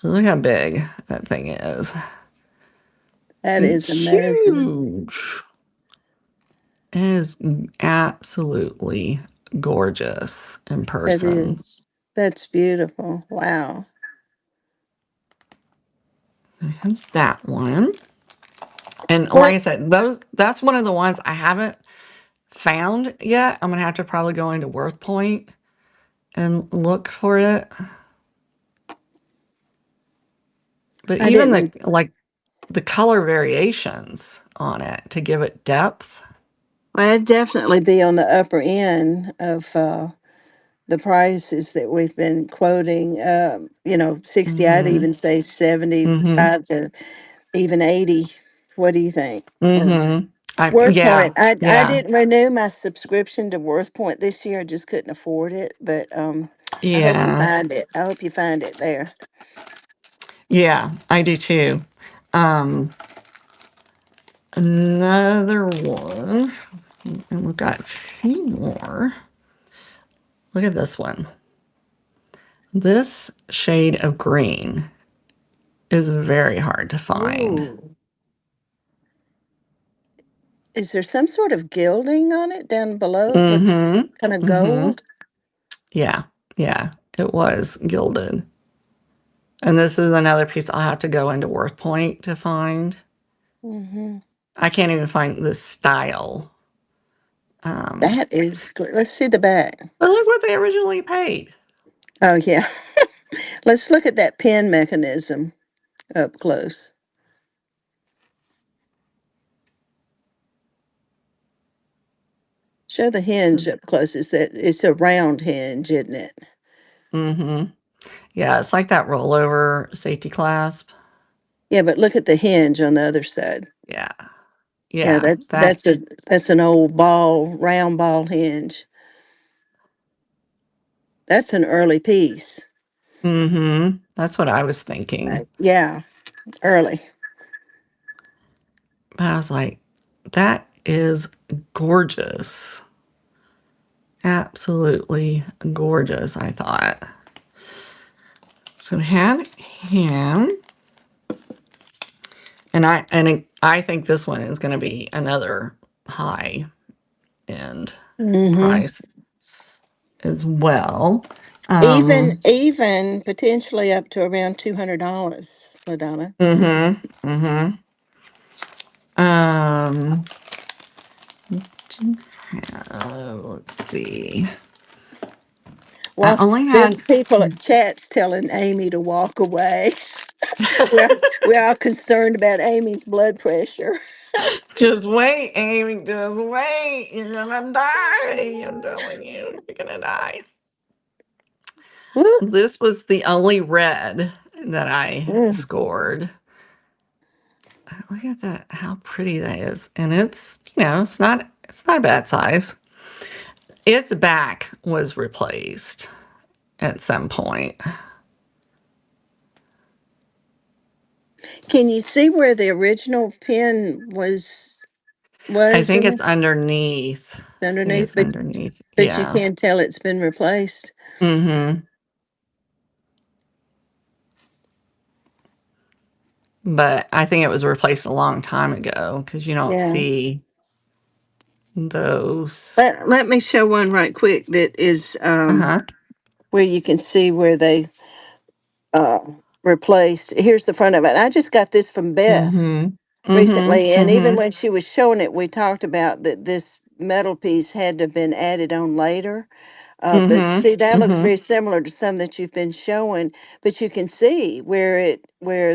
Look how big that thing is. That is It's amazing. huge. It is absolutely gorgeous in That person. is. That's beautiful. Wow. I have that one. And like I What said, that's one of the ones I haven't found yet. I'm gonna have to probably go into Worth Point and look for it. But I even the didn't. like the color variations on it to give it depth. Well, I'd definitely be on the upper end of the prices that we've been quoting. 60. I'd Mm-hmm. even say Mm-hmm. 75 to even 80. What do you think? Mm-hmm. Worth Yeah, Point. I yeah, didn't renew my subscription to Worth Point this year. I just couldn't afford it. But I hope you yeah, find it. I hope you find it there. yeah, I do too. Um, Another one, and we've got a few more. Look at this one. This shade of green is very hard to find. Ooh. Is there some sort of gilding on it down below? It looks kind of Mm-hmm. Mm-hmm. gold. Yeah. Yeah. It was gilded. And this is another piece I'll have to go into Worth Point to find. Hmm. I can't even find the style. Um, That is great. Let's see the back. but look what they originally paid. Oh, yeah. Let's look at that pin mechanism up close. Show the hinge So, up close. It's a round hinge, isn't it? mm-hmm. Yeah, it's like that rollover safety clasp. Yeah, but look at the hinge on the other side. Yeah. Yeah, Yeah. that's that's an old round ball hinge. That's an early piece. Mm-hmm. That's what I was thinking. Yeah, early. But I was like, that is gorgeous. Absolutely gorgeous, I thought. So we have him. And I think this one is going to be another high end Hmm. price as well. Even potentially up to around $200, Ladonna. Mm-hmm. Mm-hmm. Um, let's see. I Well, only there are had people at chats telling Amy to walk away. We're all concerned about Amy's blood pressure. just wait, Amy, just wait. You're gonna die. I'm telling you, you're gonna die. Woo. This was the only red that I Mm. scored. Look at that, how pretty that is. And it's, it's not a bad size. Its back was replaced at some point. Can you see where the original pin I was think in it's underneath. I think underneath, it's underneath. but you Yeah. can tell it's been replaced. Mm-hmm. But I think it was replaced a long time ago because you don't Yeah. see those. Let me show one right quick that is Uh-huh. where you can see where they uh, replaced. Here's the front of it. I just got this from Beth Mm-hmm. Mm-hmm. recently, and even Mm-hmm. when she was showing it, we talked about that this metal piece had to have been added on later. But Mm-hmm. see, that looks Mm-hmm. very similar to some that you've been showing. But you can see where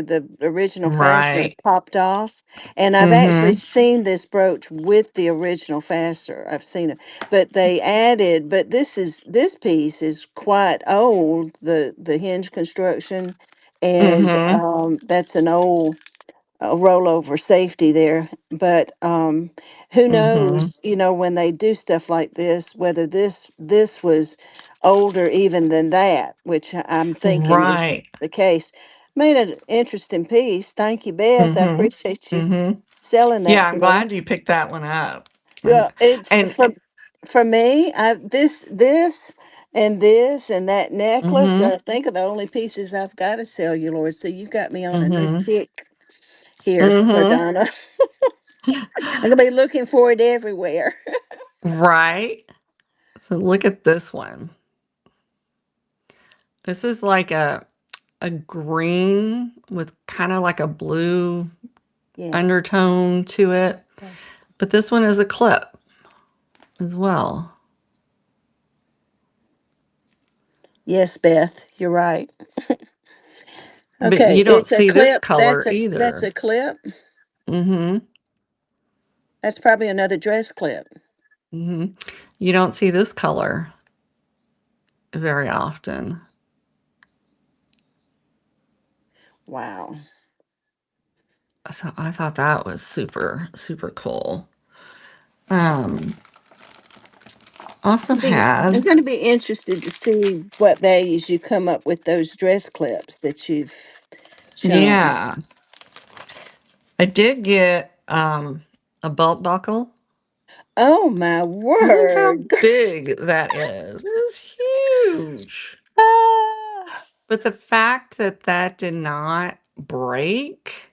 the original fastener Right. popped off, and I've actually Mm-hmm. seen this brooch with the original fastener. I've seen it, but they added. But this piece is quite old. The hinge construction, and Mm-hmm. that's an old a rollover safety there. But who Mm-hmm. knows, when they do stuff like this, whether this was older even than that, which I'm thinking is Right. the case. Made an interesting piece. Thank you, Beth. I Mm-hmm. appreciate you Mm-hmm. selling that Yeah, to I'm me. glad you picked that one up. Yeah, it's And for me. I this and that necklace. mm-hmm. I think are the only pieces I've got of celluloid. So you got me on a new Mm-hmm. kick here, Mm-hmm. Ladonna. I'm gonna be looking for it everywhere. Right. So look at this one. This is like a green with kind of like a blue Yes. undertone to it. Okay. But this one is a clip as well. Yes, Beth, you're right. But Okay, you don't it's a see this clip. That's color a either. clip. Mm-hmm. That's probably another dress clip. Mm-hmm. You don't see this color very often. Wow. So I thought that was super, super cool. Um, also I'm had, going to be interested to see what values you come up with those dress clips that you've shown. yeah, I did get a belt buckle. Oh my Look how word! big that is. It's huge. Ah, But the fact that that did not break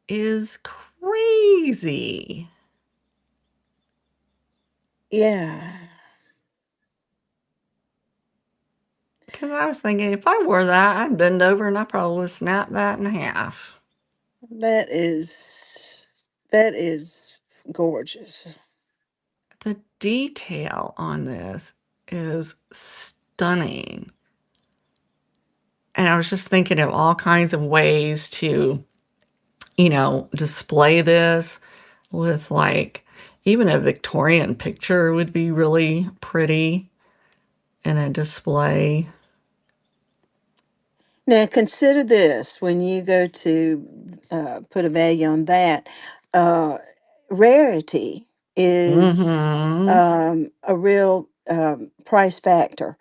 is crazy. yeah, Because I was thinking if I wore that, I'd bend over and I probably would snap that in half. that is gorgeous. The detail on this is stunning. And I was just thinking of all kinds of ways to, display this with like even a Victorian picture would be really pretty in a display. Now, consider this when you go to put a value on that. Uh, Rarity is Mhm. a real price factor.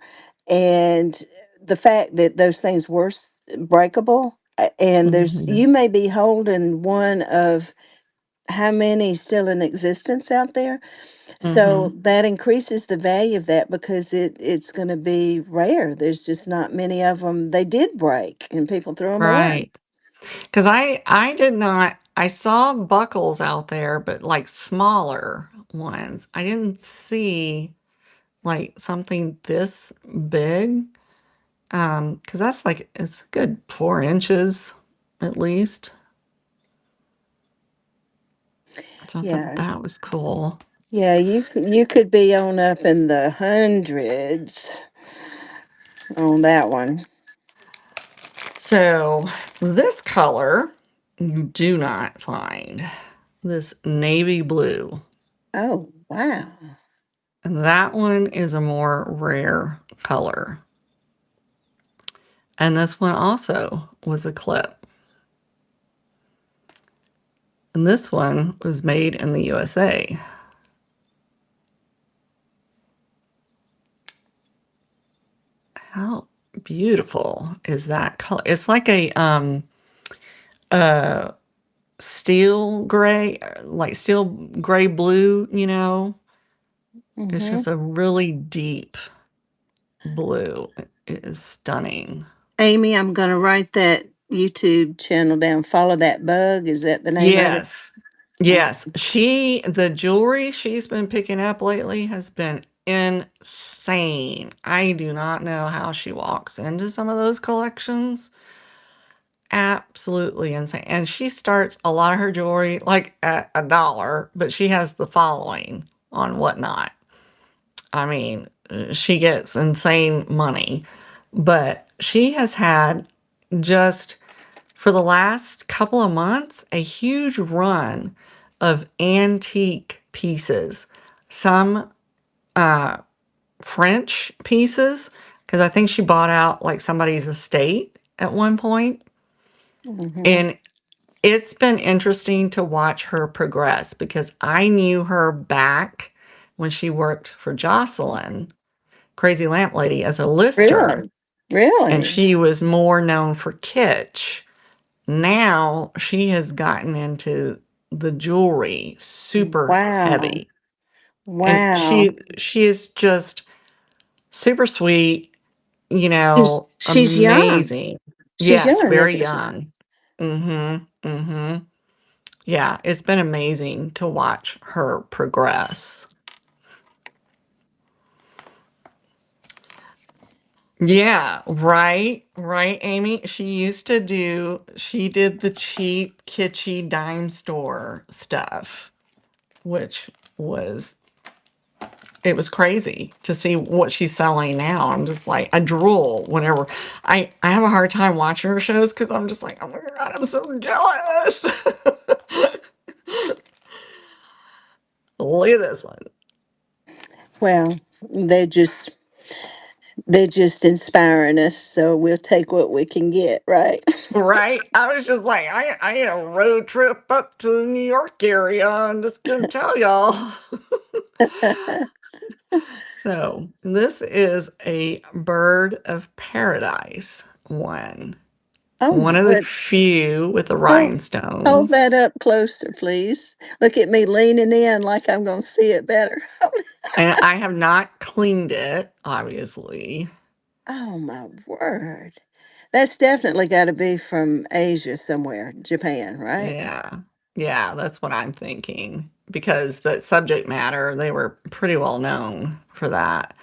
And the fact that those things were breakable, and Mhm. you may be holding one of how many still in existence out there. So Mhm. that increases the value of that because it's going to be rare. There's just not many of them. They did break and people threw them away. Right. Because I did not I saw buckles out there, but like smaller ones. I didn't see like something this big. Because that's like it's a good 4 inches at least. So I thought Yeah. that was cool. Yeah, you could be on up in the hundreds on that one. So this color you do not find. This navy blue. Oh, wow. And that one is a more rare color. And this one also was a clip. And this one was made in the USA. How beautiful is that color? It's like a uh steel gray, like steel gray blue, you know. It's Mm-hmm. just a really deep blue. It is stunning. Amy, I'm going to write that YouTube channel down. Follow That Bug. Is that the name of it? Yes. Oh, Yes. The jewelry she's been picking up lately has been insane. I do not know how she walks into some of those collections. Absolutely insane. And she starts a lot of her jewelry like at $1, but she has the following on Whatnot. I mean, she gets insane money, but she has had just for the last couple of months a huge run of antique pieces. Some uh, French pieces, because I think she bought out like somebody's estate at one point. mm-hmm. And it's been interesting to watch her progress because I knew her back when she worked for Jocelyn, Crazy Lamp Lady, as a lister, Really? and Really? she was more known for kitsch. Now she has gotten into the jewelry super Wow. heavy. And Wow. she is just super sweet, you She's know, she's young. amazing. She's Yes, young, very isn't she? young. Mhm. Mhm. Yeah, it's been amazing to watch her progress. Yeah, right, right, Amy. She did the cheap, kitschy dime store stuff, which was, it was crazy to see what she's selling now. I'm just like, I drool whenever I have a hard time watching her shows because I'm just like, oh my God, I'm so jealous. Look at this one. Well, they just they're just inspiring us, so we'll take what we can get, right? Right? I was just like, I had a road trip up to the New York area. I'm just gonna tell y'all. So this is a bird of paradise one. Oh One my of the word. few with the Hold rhinestones. that up closer, please. Look at me leaning in like I'm gonna see it better. And I have not cleaned it, obviously. Oh my word. That's definitely gotta be from Asia somewhere. Japan, right? Yeah. Yeah, that's what I'm thinking. Because the subject matter, they were pretty well known for that.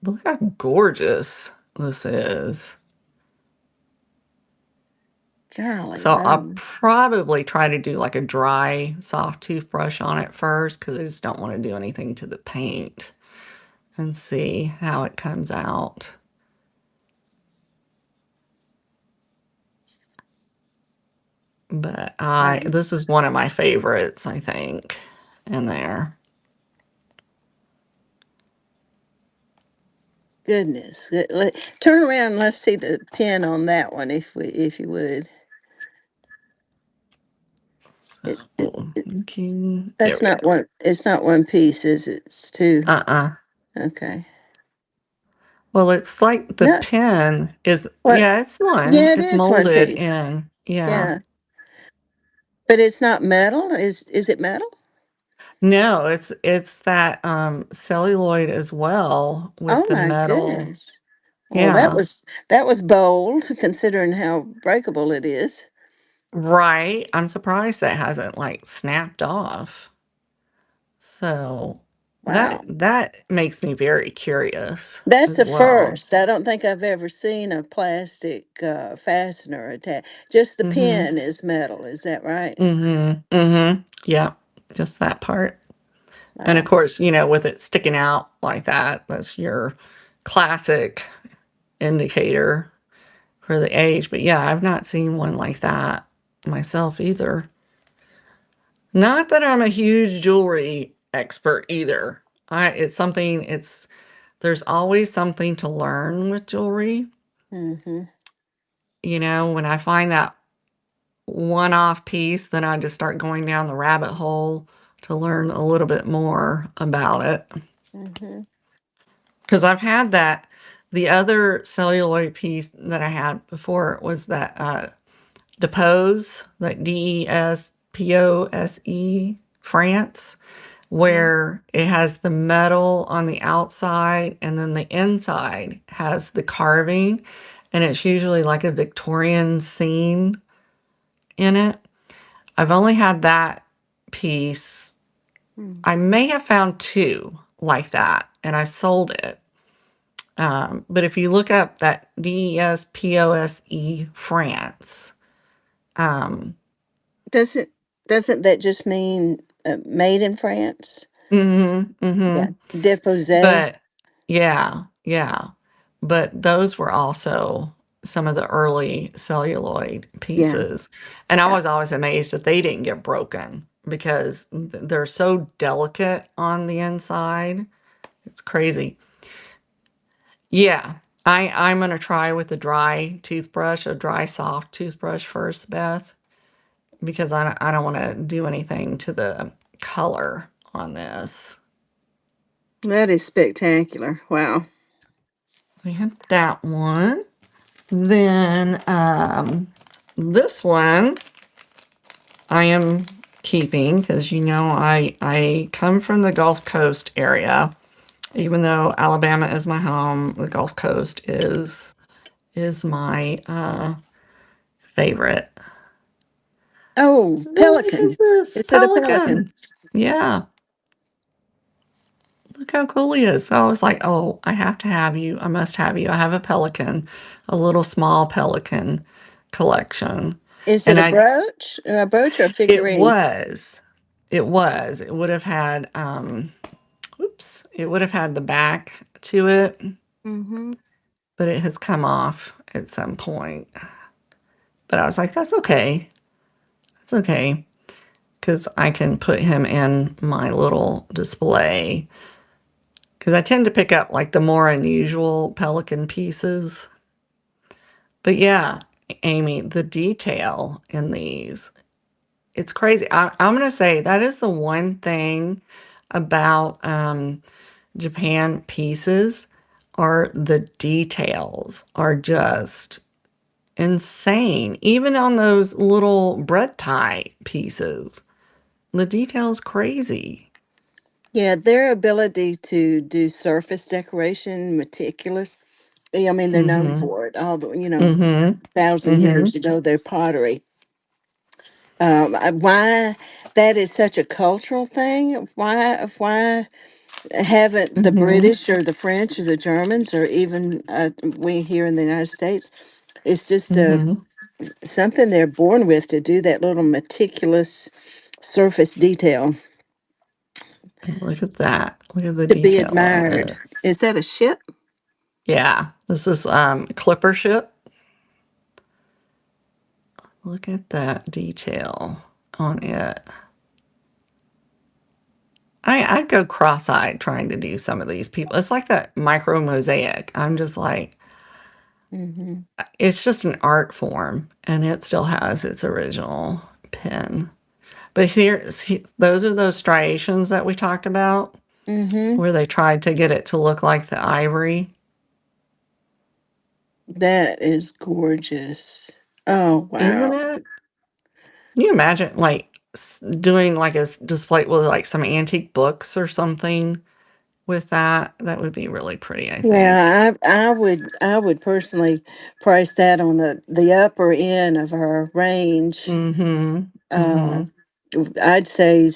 But look how gorgeous this is. Golly, So I'll wow. probably try to do like a dry, soft toothbrush on it first because I just don't want to do anything to the paint and see how it comes out. But Um, this is one of my favorites, I think, in there. Goodness. Turn around and let's see the pin on that one if you would. It Okay, there that's we not go. one it's not one piece, is it? It's two. Uh-uh. Okay. Well, it's like the No, pin is, what yeah, it's one. yeah, it It's is one molded piece. in. Yeah. Yeah. But it's not metal? Is it metal? No, it's that celluloid as well with Oh the my metal. goodness. Well, Yeah. that was bold considering how breakable it is. Right. I'm surprised that hasn't like snapped off. So Wow. that makes me very curious That's as the well. first. I don't think I've ever seen a plastic fastener attached. Just the Mhm. pin is metal. Is that right? Mhm. Mhm. Yeah. Just that part. And of Wow. course, you know, with it sticking out like that, that's your classic indicator for the age. But yeah, I've not seen one like that myself either. Not that I'm a huge jewelry expert either. It's something, there's always something to learn with jewelry. Mm-hmm. You know, when I find that one-off piece, then I just start going down the rabbit hole to learn a little bit more about it. Mm-hmm. Because I've had that. The other celluloid piece that I had before was that Depose, like Despose, France, where it has the metal on the outside and then the inside has the carving, and it's usually like a Victorian scene in it. I've only had that piece. I may have found two like that, and I sold it. But if you look up that Despose France, um, Doesn't doesn't that just mean made in France? Yeah, mm-hmm. déposé. But yeah, yeah. But those were also some of the early celluloid Yeah, pieces. And I yeah. was always amazed that they didn't get broken because they're so delicate on the inside. It's crazy. Yeah. I'm gonna try with a dry toothbrush, a dry soft toothbrush first, Beth, because I don't want to do anything to the color on this. That is spectacular. Wow. We had that one. Then this one I am keeping because I come from the Gulf Coast area. Even though Alabama is my home, the Gulf Coast is my favorite. Oh, Look pelican. at this Is it a pelican? pelican. Yeah, look how cool he is. So I was like, oh, I have to have you. I must have you. I have a pelican, a little small pelican collection. Is it And a brooch? A brooch or a it figurine? was, it would have had, it would have had the back to it, Mm-hmm. but it has come off at some point. But I was like, that's okay. That's okay. Because I can put him in my little display. Because I tend to pick up like the more unusual pelican pieces. But yeah, Amy, the detail in these, it's crazy. I'm going to say that is the one thing about Japan pieces are the details are just insane. Even on those little bread tie pieces, the detail's crazy. Yeah, their ability to do surface decoration, meticulous. I mean, they're known Mm-hmm. for it. All the Mm-hmm. 1,000 years Mm-hmm. ago, their pottery. Why that is such a cultural thing? Why haven't the Mm-hmm. British or the French or the Germans or even we here in the United States? It's just Mm-hmm. something they're born with to do that little meticulous surface detail Look at that. Look at the to be detail on admired. Is this. that a ship? Yeah, this is clipper ship. Look at that detail on it. I'd go cross-eyed trying to do some of these people. It's like that micro mosaic. I'm just like, Mm-hmm. it's just an art form, and it still has its original pin. But those are those striations that we talked about, Mm-hmm. where they tried to get it to look like the ivory. That is gorgeous. Oh Isn't wow. it? Can you imagine like doing like a display with like some antique books or something with that? That would be really pretty, I think. Yeah, I would personally price that on the upper end of our range. Mhm. Uh, Mhm. I'd say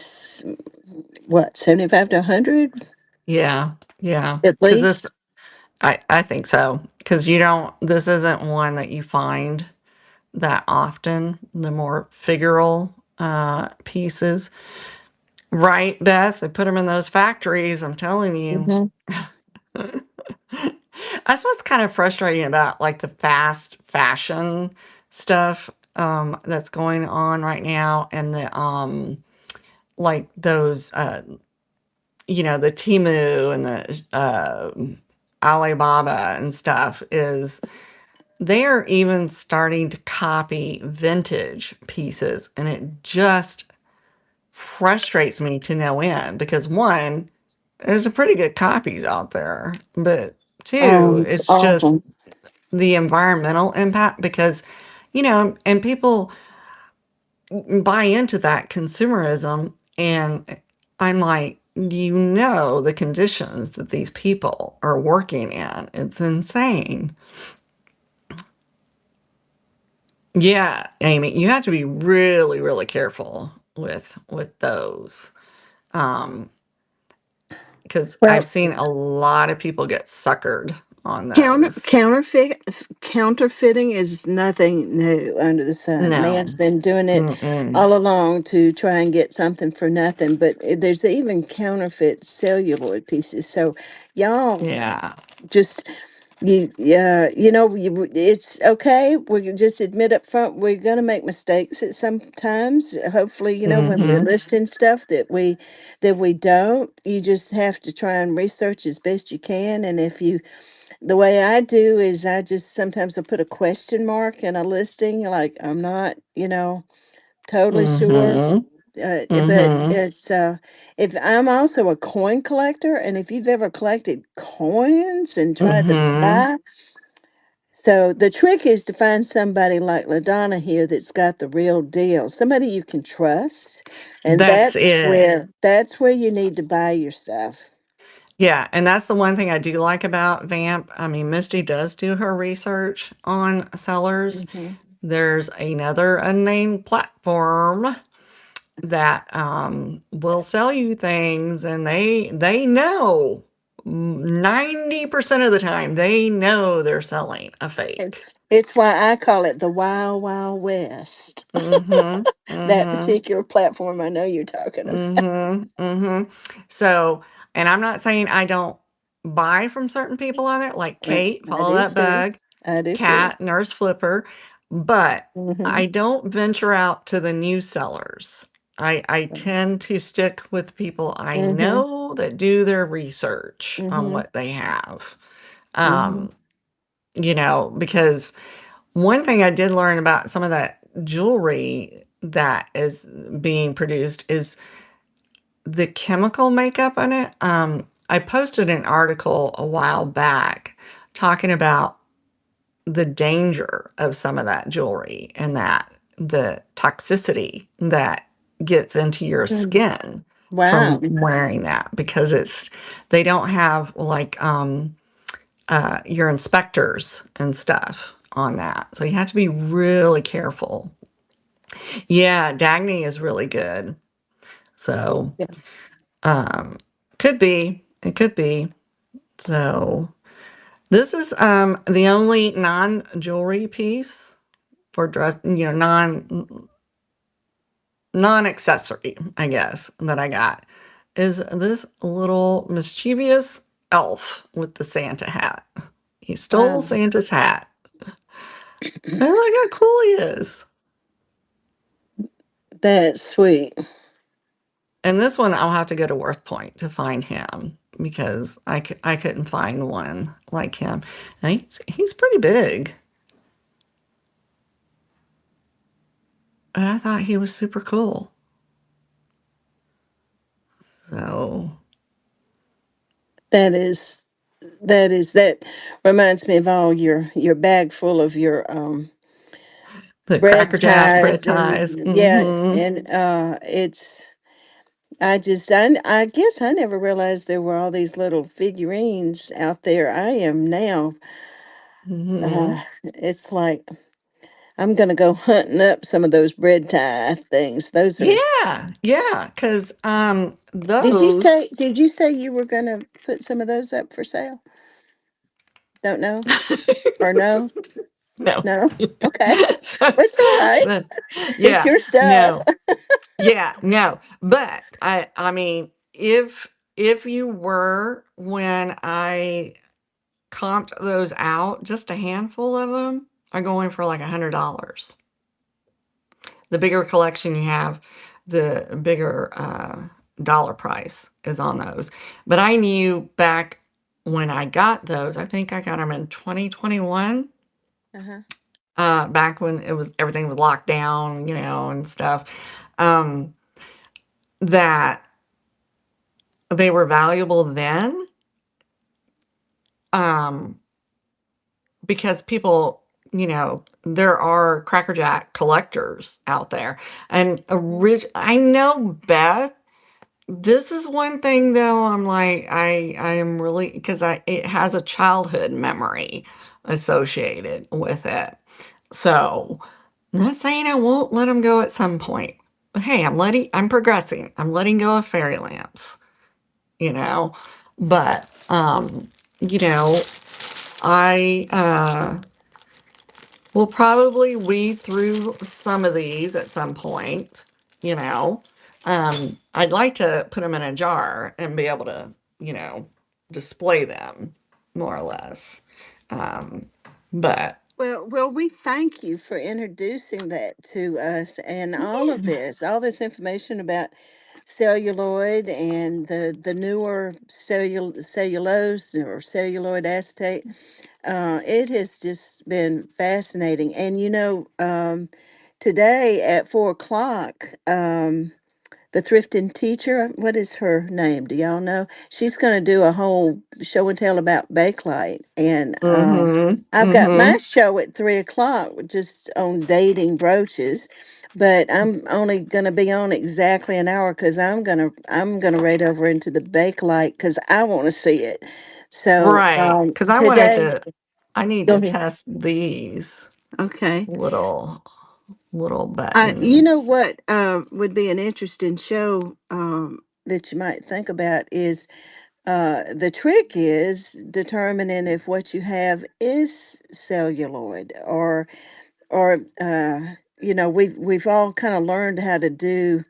what 75 to 100 Yeah. Yeah. at Cuz this least. I think so. Cuz you don't this isn't one that you find that often, the more figural pieces. Right, Beth? They put them in those factories, I'm telling you. Hmm. That's what's kind of frustrating about like the fast fashion stuff that's going on right now, and the like those the Timu and the Alibaba and stuff is they are even starting to copy vintage pieces, and it just frustrates me to no end because one, there's a pretty good copies out there, but two, It's it's just awesome. the environmental impact because, and people buy into that consumerism, and I'm like, the conditions that these people are working in. It's insane. Yeah, Amy, you have to be really, really careful with those. Um, because I've Well, seen a lot of people get suckered on those. counterfeiting is nothing new under the sun. Man's No. been doing it Mm-mm. all along to try and get something for nothing. But there's even counterfeit celluloid pieces. So y'all Yeah. just it's okay. We can just admit up front we're gonna make mistakes at sometimes. Hopefully, when we're Mm-hmm. listing stuff that we don't. You just have to try and research as best you can. And if you the way I do is I just sometimes I put a question mark in a listing, like I'm not, totally sure. Mm-hmm. But Mm-hmm. if I'm also a coin collector, and if you've ever collected coins and tried to Mm-hmm. buy, so the trick is to find somebody like LaDonna here that's got the real deal, somebody you can trust, and That's that's it. where you need to buy your stuff. Yeah, and that's the one thing I do like about Vamp. I mean, Misty does do her research on sellers. Hmm. There's another unnamed platform that will sell you things, and they know 90% of the time they know they're selling a fake. It's why I call it the Wild Wild West. Mm-hmm. That Mm-hmm. particular platform I know you're talking about. Mhm, mhm. So, and I'm not saying I don't buy from certain people on there, like Kate, I Follow do That too. Bug, I do too. Cat, Nurse Flipper, but Hmm. I don't venture out to the new sellers. I tend to stick with people I Hmm. know that do their research on Hmm. what they have. Hmm. Um, because one thing I did learn about some of that jewelry that is being produced is the chemical makeup on it. I posted an article a while back talking about the danger of some of that jewelry and that the toxicity that gets into your skin Wow. from wearing that because they don't have like your inspectors and stuff on that. So you have to be really careful. Yeah, Dagny is really good. So Yeah. Um, could be. It could be. So this is the only non-jewelry piece for dress, non-accessory, I guess, that I got is this little mischievous elf with the Santa hat. He stole Wow. Santa's hat. And look how cool he is. That's sweet. And this one, I'll have to go to Worth Point to find him because I couldn't find one like him. And he's pretty big. And I thought he was super cool. So That reminds me of all your bag full of your the bread Cracker Jack bread ties, and ties. yeah, Mm-hmm. and it's I guess I never realized there were all these little figurines out there. I am now. Mm-hmm. It's like I'm gonna go hunting up some of those bread tie things. Those are. Yeah, yeah, because Did you say? those Did you say you were gonna put some of those up for sale? Don't know or no? no. No. Okay, So, it's all right. the- It's yeah, your stuff. no. Yeah, no. But I mean, if you were when I comped those out, just a handful of them are going for like $100. The bigger collection you have, the bigger dollar price is on those. But I knew back when I got those, I think I got them in 2021. Uh-huh. back when it was everything was locked down, and stuff. Um, that they were valuable then, um, because people, there are Cracker Jack collectors out there, and I know Beth. This is one thing though, I'm like, I am really, because it has a childhood memory associated with it. So, I'm not saying I won't let them go at some point, but hey, I'm progressing. I'm letting go of fairy lamps, you know. But you know, I will probably weed through some of these at some point, you know. I'd like to put them in a jar and be able to, display them more or less. Um, but Well, we thank you for introducing that to us and all this information about celluloid and the newer cellulose or celluloid acetate. It has just been fascinating. And today at 4 o'clock, the thrifting teacher, what is her name? Do y'all know? She's going to do a whole show and tell about Bakelite. And mm-hmm, I've got mm-hmm. my show at 3 o'clock just on dating brooches. But I'm only going to be on exactly an hour because I'm gonna raid over into the Bakelite because I want to see it. So Right, because today, I need go to ahead. test these Okay. little You know buttons. what would be an interesting show that you might think about is the trick is determining if what you have is celluloid or we've all kind of learned how to do.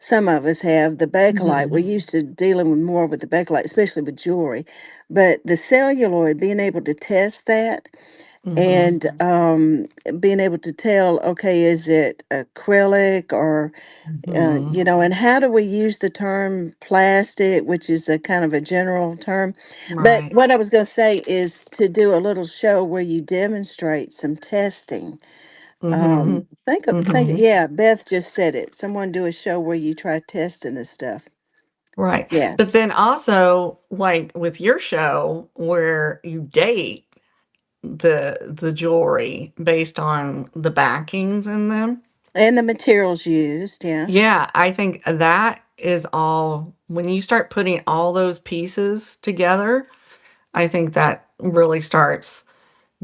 Some of us have the bakelite. We're Mhm, used to dealing with more with the bakelite, especially with jewelry. But the celluloid, being able to test that mhm, and being able to tell, okay, is it acrylic or mhm. and how do we use the term plastic, which is a kind of a general term? But Right. what I was going to say is to do a little show where you demonstrate some testing. Mhm, mhm. Yeah, Beth just said it. Someone do a show where you try testing this stuff. Right. But Yes. then also, like with your show, where you date the jewelry based on the backings in them. And the materials used, yeah. Yeah, I think that is all when you start putting all those pieces together, I think that really starts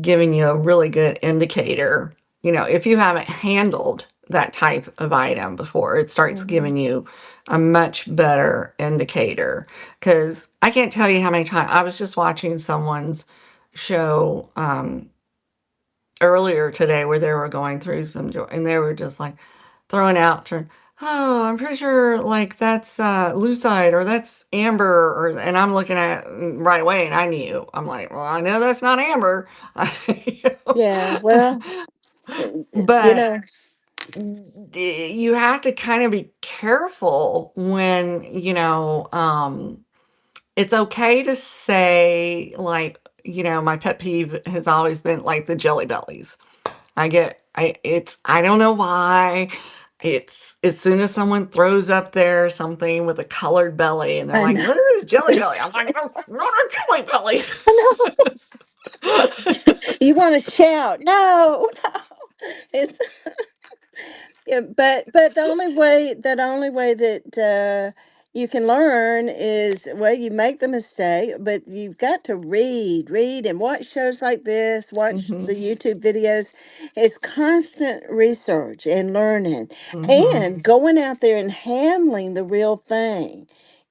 giving you a really good indicator. If you haven't handled that type of item before, it starts Hmm. giving you a much better indicator. Because I can't tell you how many times I was just watching someone's show earlier today where they were going through some and they were just like throwing out turn. Oh, I'm pretty sure like that's lucite or that's amber or and I'm looking at right away and I knew. I'm like, well, I know that's not amber. You Yeah, well, know? uh, you But know, you have to kind of be careful when, it's okay to say like, my pet peeve has always been like the jelly bellies. I don't know why. It's as soon as someone throws up there something with a colored belly and they're I like, know. what is jelly belly? I'm like, no, not a jelly belly. I know. You want to shout, no, no. It's Yeah, but the only way that you can learn is, well, you make the mistake, but you've got to read, and watch shows like this, watch Hmm. the YouTube videos. It's constant research and learning, Hmm. and going out there and handling the real thing.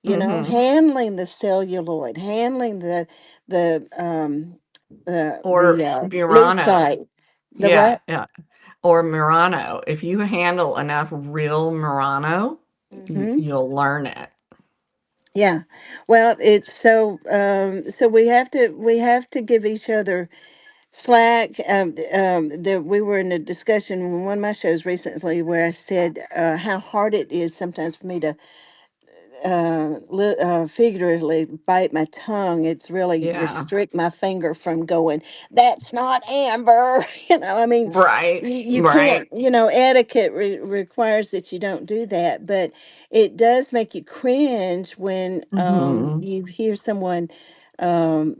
Hmm. Handling the celluloid, handling the Or Murano. lucite, the Yeah, what? yeah. Or Murano. If you handle enough real Murano, Mm-hmm. you'll learn it. Yeah. Well, it's so we have to give each other slack. We were in a discussion in one of my shows recently where I said how hard it is sometimes for me to figuratively bite my tongue. It's really Yeah. restrict my finger from going, that's not amber. I mean, Right. you can't, Right. etiquette requires that you don't do that, but it does make you cringe when Mhm. you hear someone um,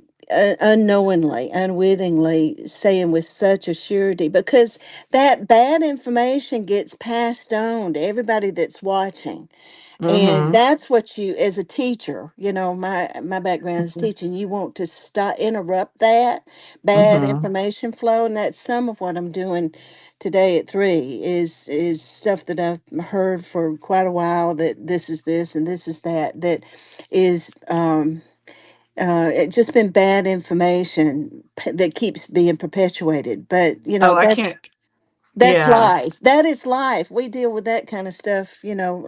unknowingly, unwittingly saying with such a surety, because that bad information gets passed on to everybody that's watching. And Mhm. that's what you, as a teacher, my background is teaching, you want to stop, interrupt that bad Mhm. information flow. And that's some of what I'm doing today at 3 is stuff that I've heard for quite a while, that this is this and this is that, that is it just been bad information that keeps being perpetuated. But Oh, I that's can't. that's Yeah. life. That is life. We deal with that kind of stuff,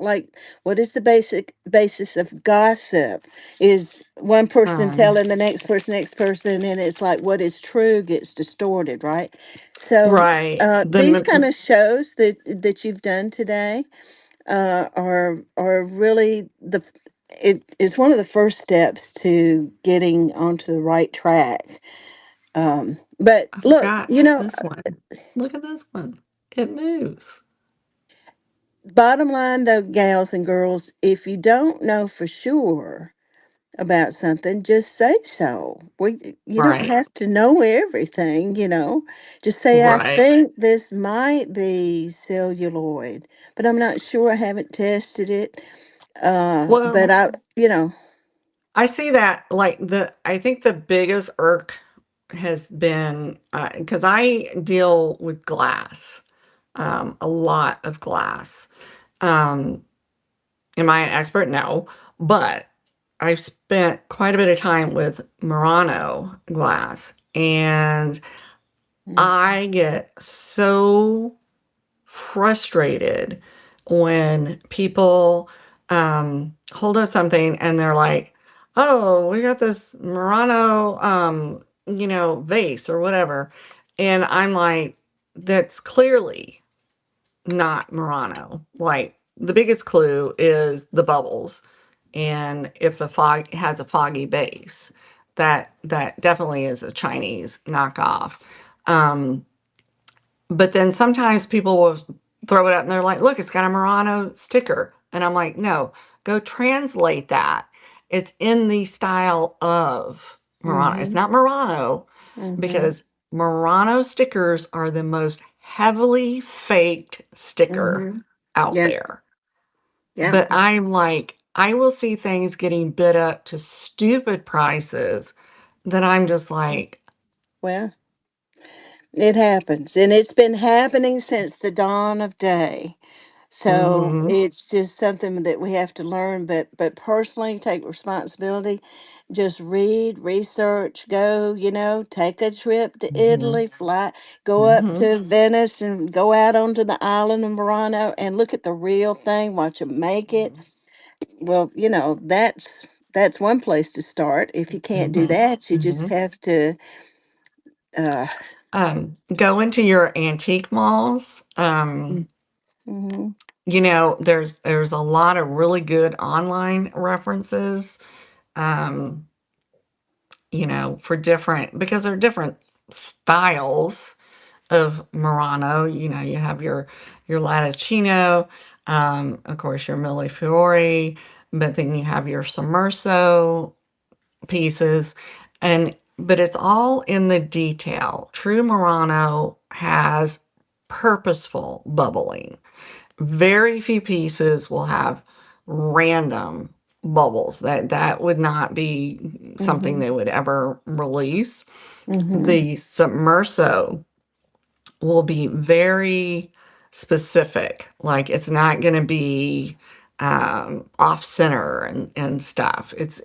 like, what is the basic basis of gossip? Is one person Um, telling the next person, and it's like what is true gets distorted, right? So right. these kind of shows that you've done today are really it is one of the first steps to getting onto the right track. But I look, forgot this one. Look at this one. It moves. bottom line, though, gals and girls, if you don't know for sure about something, just say so. You don't Right. have to know everything. Just say, I Right. think this might be celluloid, but I'm not sure. I haven't tested it. But Well, I. I see that like I think the biggest irk has been because I deal with glass, a lot of glass. Um, am I an expert? No, but I've spent quite a bit of time with Murano glass, and Mhm. I get so frustrated when people hold up something and they're like, "Oh, we got this Murano, vase or whatever," and I'm like, "That's clearly not Murano." Like the biggest clue is the bubbles, and if the fog has a foggy base, that definitely is a Chinese knockoff. Um, but then sometimes people will throw it up and they're like, look, it's got a Murano sticker. And I'm like, no, go translate that. It's in the style of Murano. It's Mhm. not Murano Mhm. because Murano stickers are the most heavily faked sticker Mhm. out Yeah. there. Yeah. But I'm like, I will see things getting bid up to stupid prices that I'm just like, Well, it happens, and it's been happening since the dawn of day. So mm-hmm, it's just something that we have to learn, but personally take responsibility. Just read, research, go, take a trip to mm-hmm, Italy, fly, go up mm-hmm, to Venice and go out onto the island of Murano and look at the real thing, watch them make it. Well, that's one place to start. If you can't do mm-hmm, that, you just mm-hmm. have to uh Go into your antique malls. mm-hmm, There's a lot of really good online references, um, for different because there are different styles of Murano. You have your Latticino, of course your Millefiori, but then you have your Sommerso pieces, and but it's all in the detail. True Murano has purposeful bubbling. Very few pieces will have random bubbles. That would not be something mm-hmm, they would ever release. mm-hmm, The Submerso will be very specific. Like it's not going to be off center and stuff. It's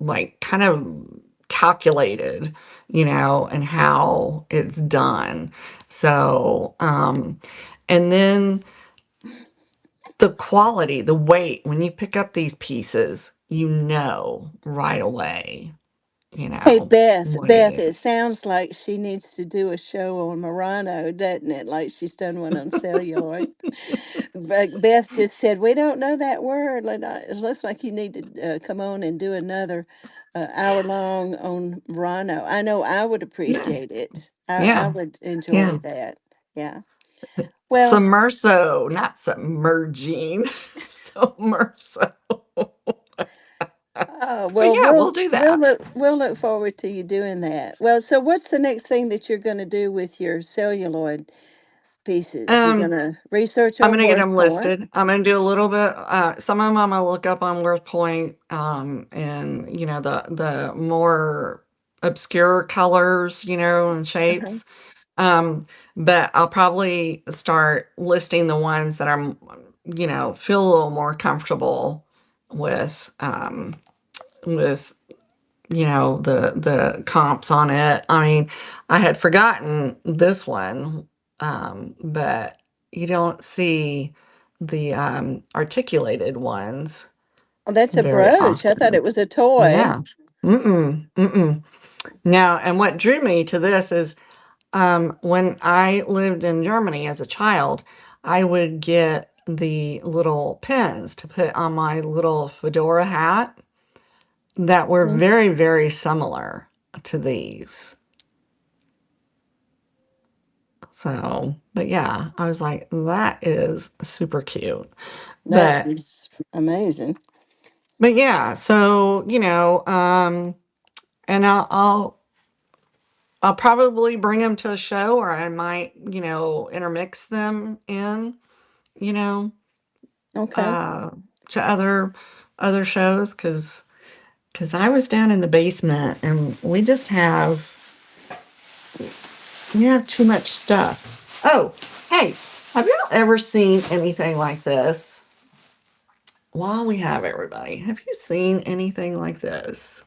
like kind of calculated, and how it's done. So, and then the quality, the weight, when you pick up these pieces, right away, Hey, Beth, what it Beth, it is. sounds like she needs to do a show on Murano, doesn't it? Like she's done one on celluloid. But Beth just said, we don't know that word. It looks like you need to come on and do another hour long on Rhino. I know I would appreciate it. I Yeah. would enjoy Yeah. that. Yeah. Well, Submerso, not submerging. Submerso. But well, yeah, we'll do that. we'll look forward to you doing that. Well, so what's the next thing that you're going to do with your celluloid pieces? You're going Um, to research I'm on gonna get Worth them Point. listed. I'm gonna do a little bit. Some of them I'm gonna look up on Worth Point, and the more obscure colors, and Uh-huh. shapes. Um, but I'll probably start listing the ones that I'm, feel a little more comfortable with, with the comps on it. I mean, I had forgotten this one, but you don't see the articulated ones Oh, that's a very brooch. I thought often. it was a toy. Yeah. Mm-mm. Mm-mm. Now, and what drew me to this is when I lived in Germany as a child, I would get the little pins to put on my little fedora hat that were Mhm. very, very similar to these. So, but yeah, I was like, that is super cute. That But, is amazing. but yeah, so, and I'll probably bring them to a show, or I might, intermix them in, you know, Okay. uh, to other shows, because I was down in the basement and we have too much stuff. Oh, hey, have you ever seen anything like this? While we have everybody, have you seen anything like this?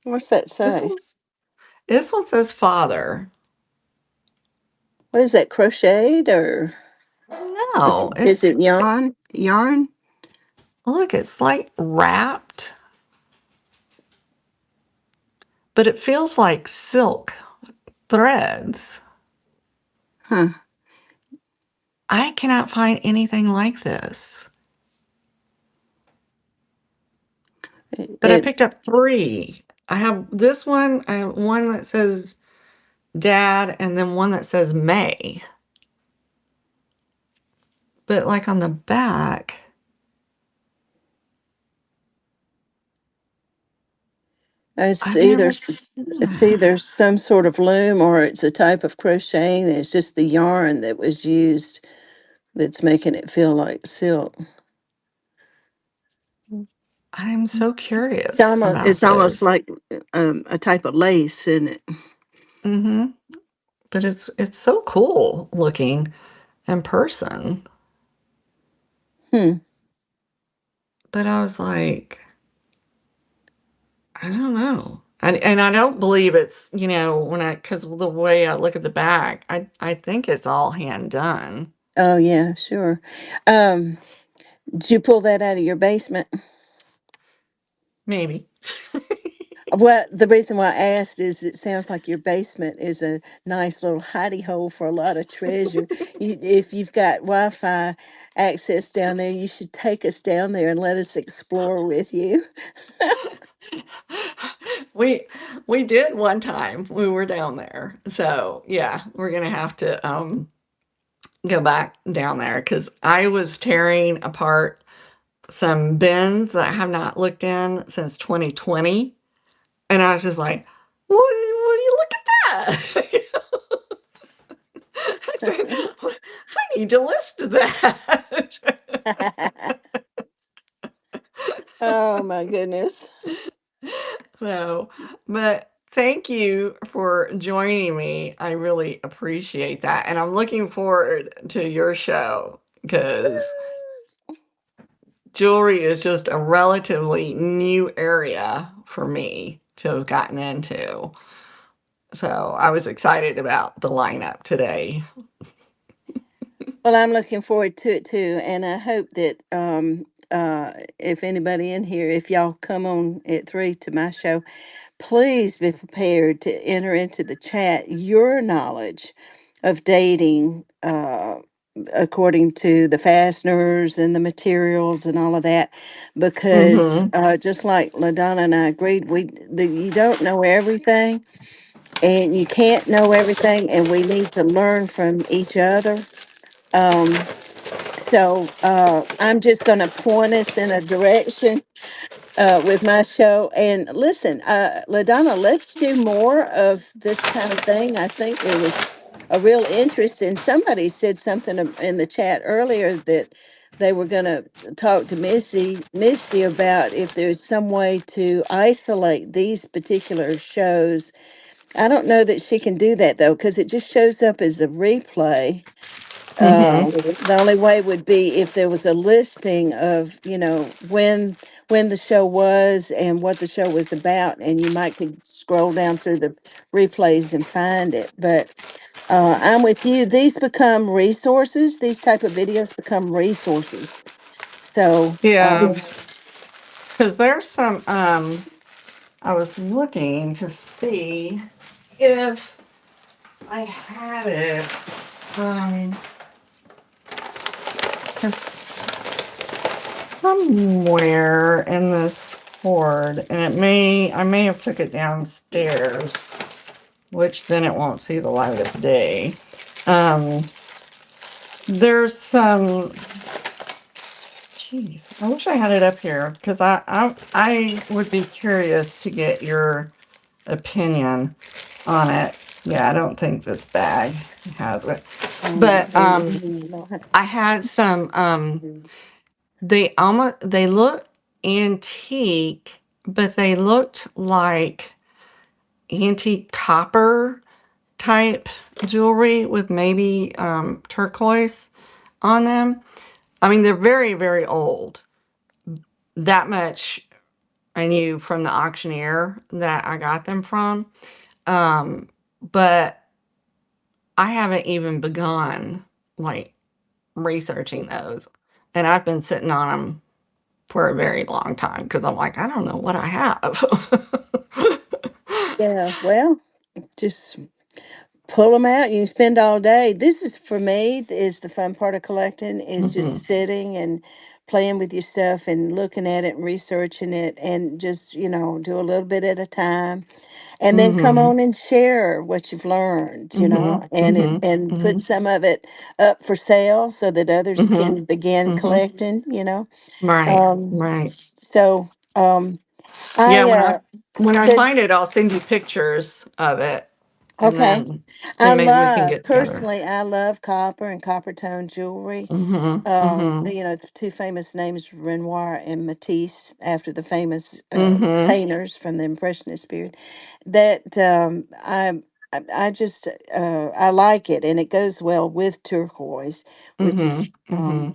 What's that This say? one's this one says father. What is that, crocheted or No, is it's it yarn? Yarn? look, it's like wrapped, but it feels like silk threads. Huh. I cannot find anything like this. But I It picked up three. I have this one, I have one that says dad, and then one that says May. But like on the back, it's I've either never seen it's that. either some sort of loom or it's a type of crocheting. It's just the yarn that was used that's making it feel like silk. I'm so curious about It's almost this. like a type of lace, isn't it? Hmm. But it's so cool looking in person. Hmm. But I was like, I don't know. And I don't believe it's, because the way I look at the back, I think it's all hand done. Oh yeah, sure. Um, did you pull that out of your basement? Maybe. Well, the reason why I asked is it sounds like your basement is a nice little hidey hole for a lot of treasure. If you've got Wi-Fi access down there, you should take us down there and let us explore with you. we we did one time. We were down there. So yeah, we're gonna have to go back down there because I was tearing apart some bins that I have not looked in since 2020. And I was just like, "What? Will you look at that?" I said, "I need to list that." Oh my goodness. So, but thank you for joining me. I really appreciate that. And I'm looking forward to your show because jewelry is just a relatively new area for me to have gotten into. So I was excited about the lineup today. Well, I'm looking forward to it too, and I hope that if anybody in here, if y'all come on at 3 to my show, please be prepared to enter into the chat your knowledge of dating uh, according to the fasteners and the materials and all of that, because Mm-hmm. just like LaDonna and I agreed, you don't know everything, and you can't know everything, and we need to learn from each other. Um, so I'm just going to point us in a direction with my show. And listen, LaDonna, let's do more of this kind of thing. I think there was a real interest, and somebody said something in the chat earlier that they were going to talk to Misty about if there's some way to isolate these particular shows. I don't know that she can do that though, because it just shows up as a replay. Mm-hmm. The only way would be if there was a listing of, when the show was and what the show was about, and you might could scroll down through the replays and find it. But I'm with you. These become resources. These type of videos become resources. So Yeah, because there's some. I was looking to see if I had it. Um, 'Cause somewhere in this cord, and I may have took it downstairs, which then it won't see the light of day. Um, there's some. Jeez, I wish I had it up here because I would be curious to get your opinion on it. Yeah, I don't think this bag has it, but I had some. They look antique, but they looked like antique copper type jewelry with maybe turquoise on them. I mean, they're very, very old. That much I knew from the auctioneer that I got them from. But I haven't even begun like researching those. And I've been sitting on them for a very long time because I'm like, I don't know what I have. yeah, well, just pull them out. You can spend all day. This is for me. Is the fun part of collecting is Hmm. just sitting and playing with your stuff and looking at it and researching it, and just do a little bit at a time, and then come Hmm. on and share what you've learned. Hmm. And Hmm. put Hmm. some of it up for sale so that others Hmm. can begin Hmm. collecting. Right. Right. So Yeah. I When I there's find it, I'll send you pictures of it, and okay. then maybe we can get together. I love copper and copper tone jewelry. Hmm. Hmm. The two famous names, Renoir and Matisse, after the famous Hmm. painters from the Impressionist period. That I just I like it, and it goes well with turquoise, which Hmm. is Hmm.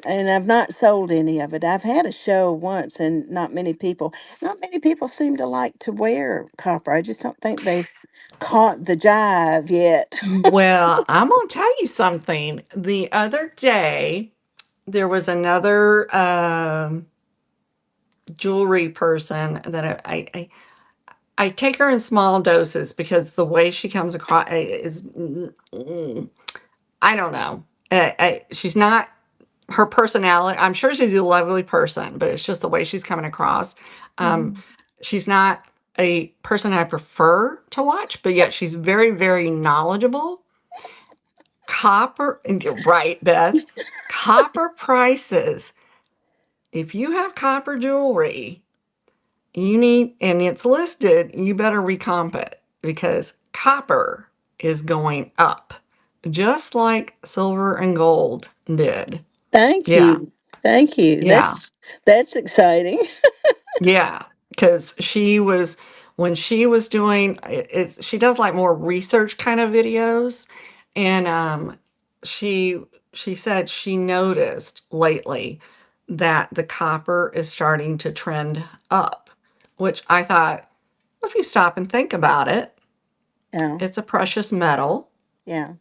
and I've not sold any of it. I've had a show once, and not many people seem to like to wear copper. I just don't think they've caught the jive yet. Well, I'm gonna tell you something. The other day, there was another jewelry person that I take her in small doses because the way she comes across is I don't know. She's not her personality. I'm sure she's a lovely person, but it's just the way she's coming across. Um, Mhm. she's not a person I prefer to watch, but yet she's very, very knowledgeable. Copper, right, Beth? Copper prices. If you have copper jewelry, and it's listed, you better recomp it because copper is going up, just like silver and gold did. Thank Yeah, you. Thank you. yeah. That's exciting. Yeah, because when she was doing she does like more research kind of videos, and she she said she noticed lately that the copper is starting to trend up, which I thought, well, if you stop and think about it, Yeah. it's a precious metal. Yeah.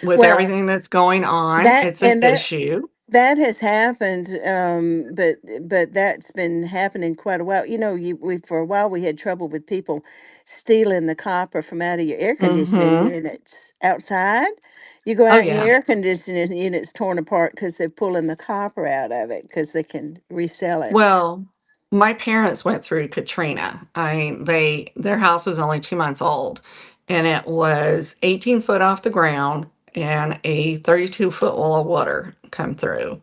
With Well, everything that's going on, that it's an and that issue. that has happened, but that's been happening quite a while. We for a while we had trouble with people stealing the copper from out of your air conditioning Mm-hmm. units outside. You go Oh out and your yeah. air conditioning unit's torn apart because they're pulling the copper out of it because they can resell it. Well, my parents went through Katrina. Their house was only 2 months old, and it was 18 foot off the ground and a 32-foot wall of water come through.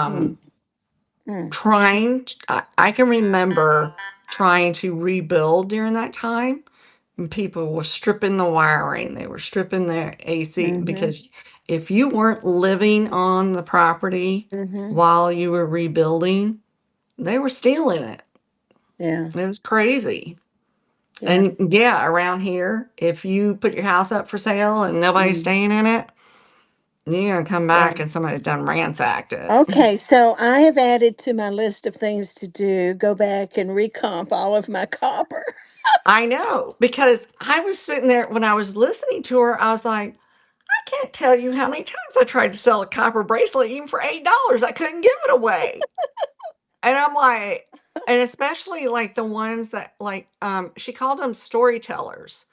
Mm, Um, mm, I can remember trying to rebuild during that time. And people were stripping the wiring. They were stripping their AC mm-hmm, because if you weren't living on the property mm-hmm. while you were rebuilding, they were stealing it. Yeah, It was crazy. yeah. And yeah, around here, if you put your house up for sale and nobody's Mm, staying in it, you're gonna come yeah. back and somebody's done ransacked it. Okay, so I have added to my list of things to do, go back and recomp all of my copper. I know because I was sitting there when I was listening to her, I was like, I can't tell you how many times I tried to sell a copper bracelet even for $8. I couldn't give it away. And I'm like, and especially like the ones that like she called them storytellers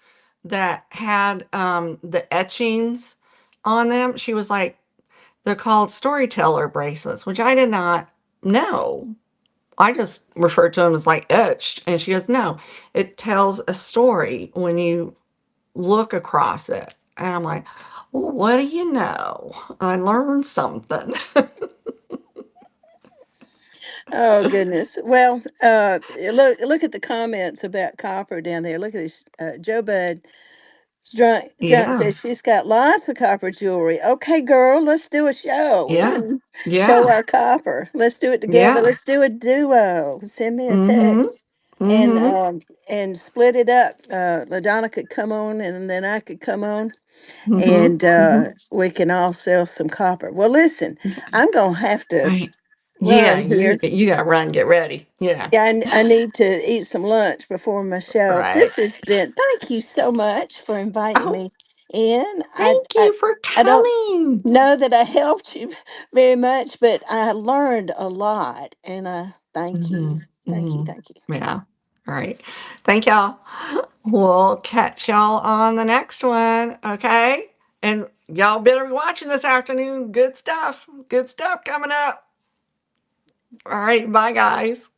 that had the etchings on them. She was like, they're called storyteller bracelets, which I did not know. I just referred to them as like etched. And she goes, no, it tells a story when you look across it. And I'm like, well, what do you know? I learned something. Oh goodness. Well, look at the comments about copper down there. Look at this. Joe Bud Drunk Yeah, says she's got lots of copper jewelry. Okay, girl, let's do a show yeah, and show yeah, our copper. Let's do it together. yeah. Let's do a duo. Send me a Mm-hmm. text Mm-hmm. and split it up. LaDonna could come on, and then I could come on, Mm-hmm. and Mm-hmm. we can all sell some copper. Well, listen, I'm gonna have to Right. Yeah, run here. you gotta run, get ready. Yeah. Yeah, I need to eat some lunch before my show. Right. This has been, thank you so much for inviting Oh, me in. thank you for I don't coming. know that I helped you very much, but I learned a lot. And thank Mm-hmm. you. Thank you. Mm-hmm. Thank you. Yeah. All right. Thank y'all. We'll catch y'all on the next one. Okay. And y'all better be watching this afternoon. Good stuff. Good stuff coming up. All right. Bye, guys.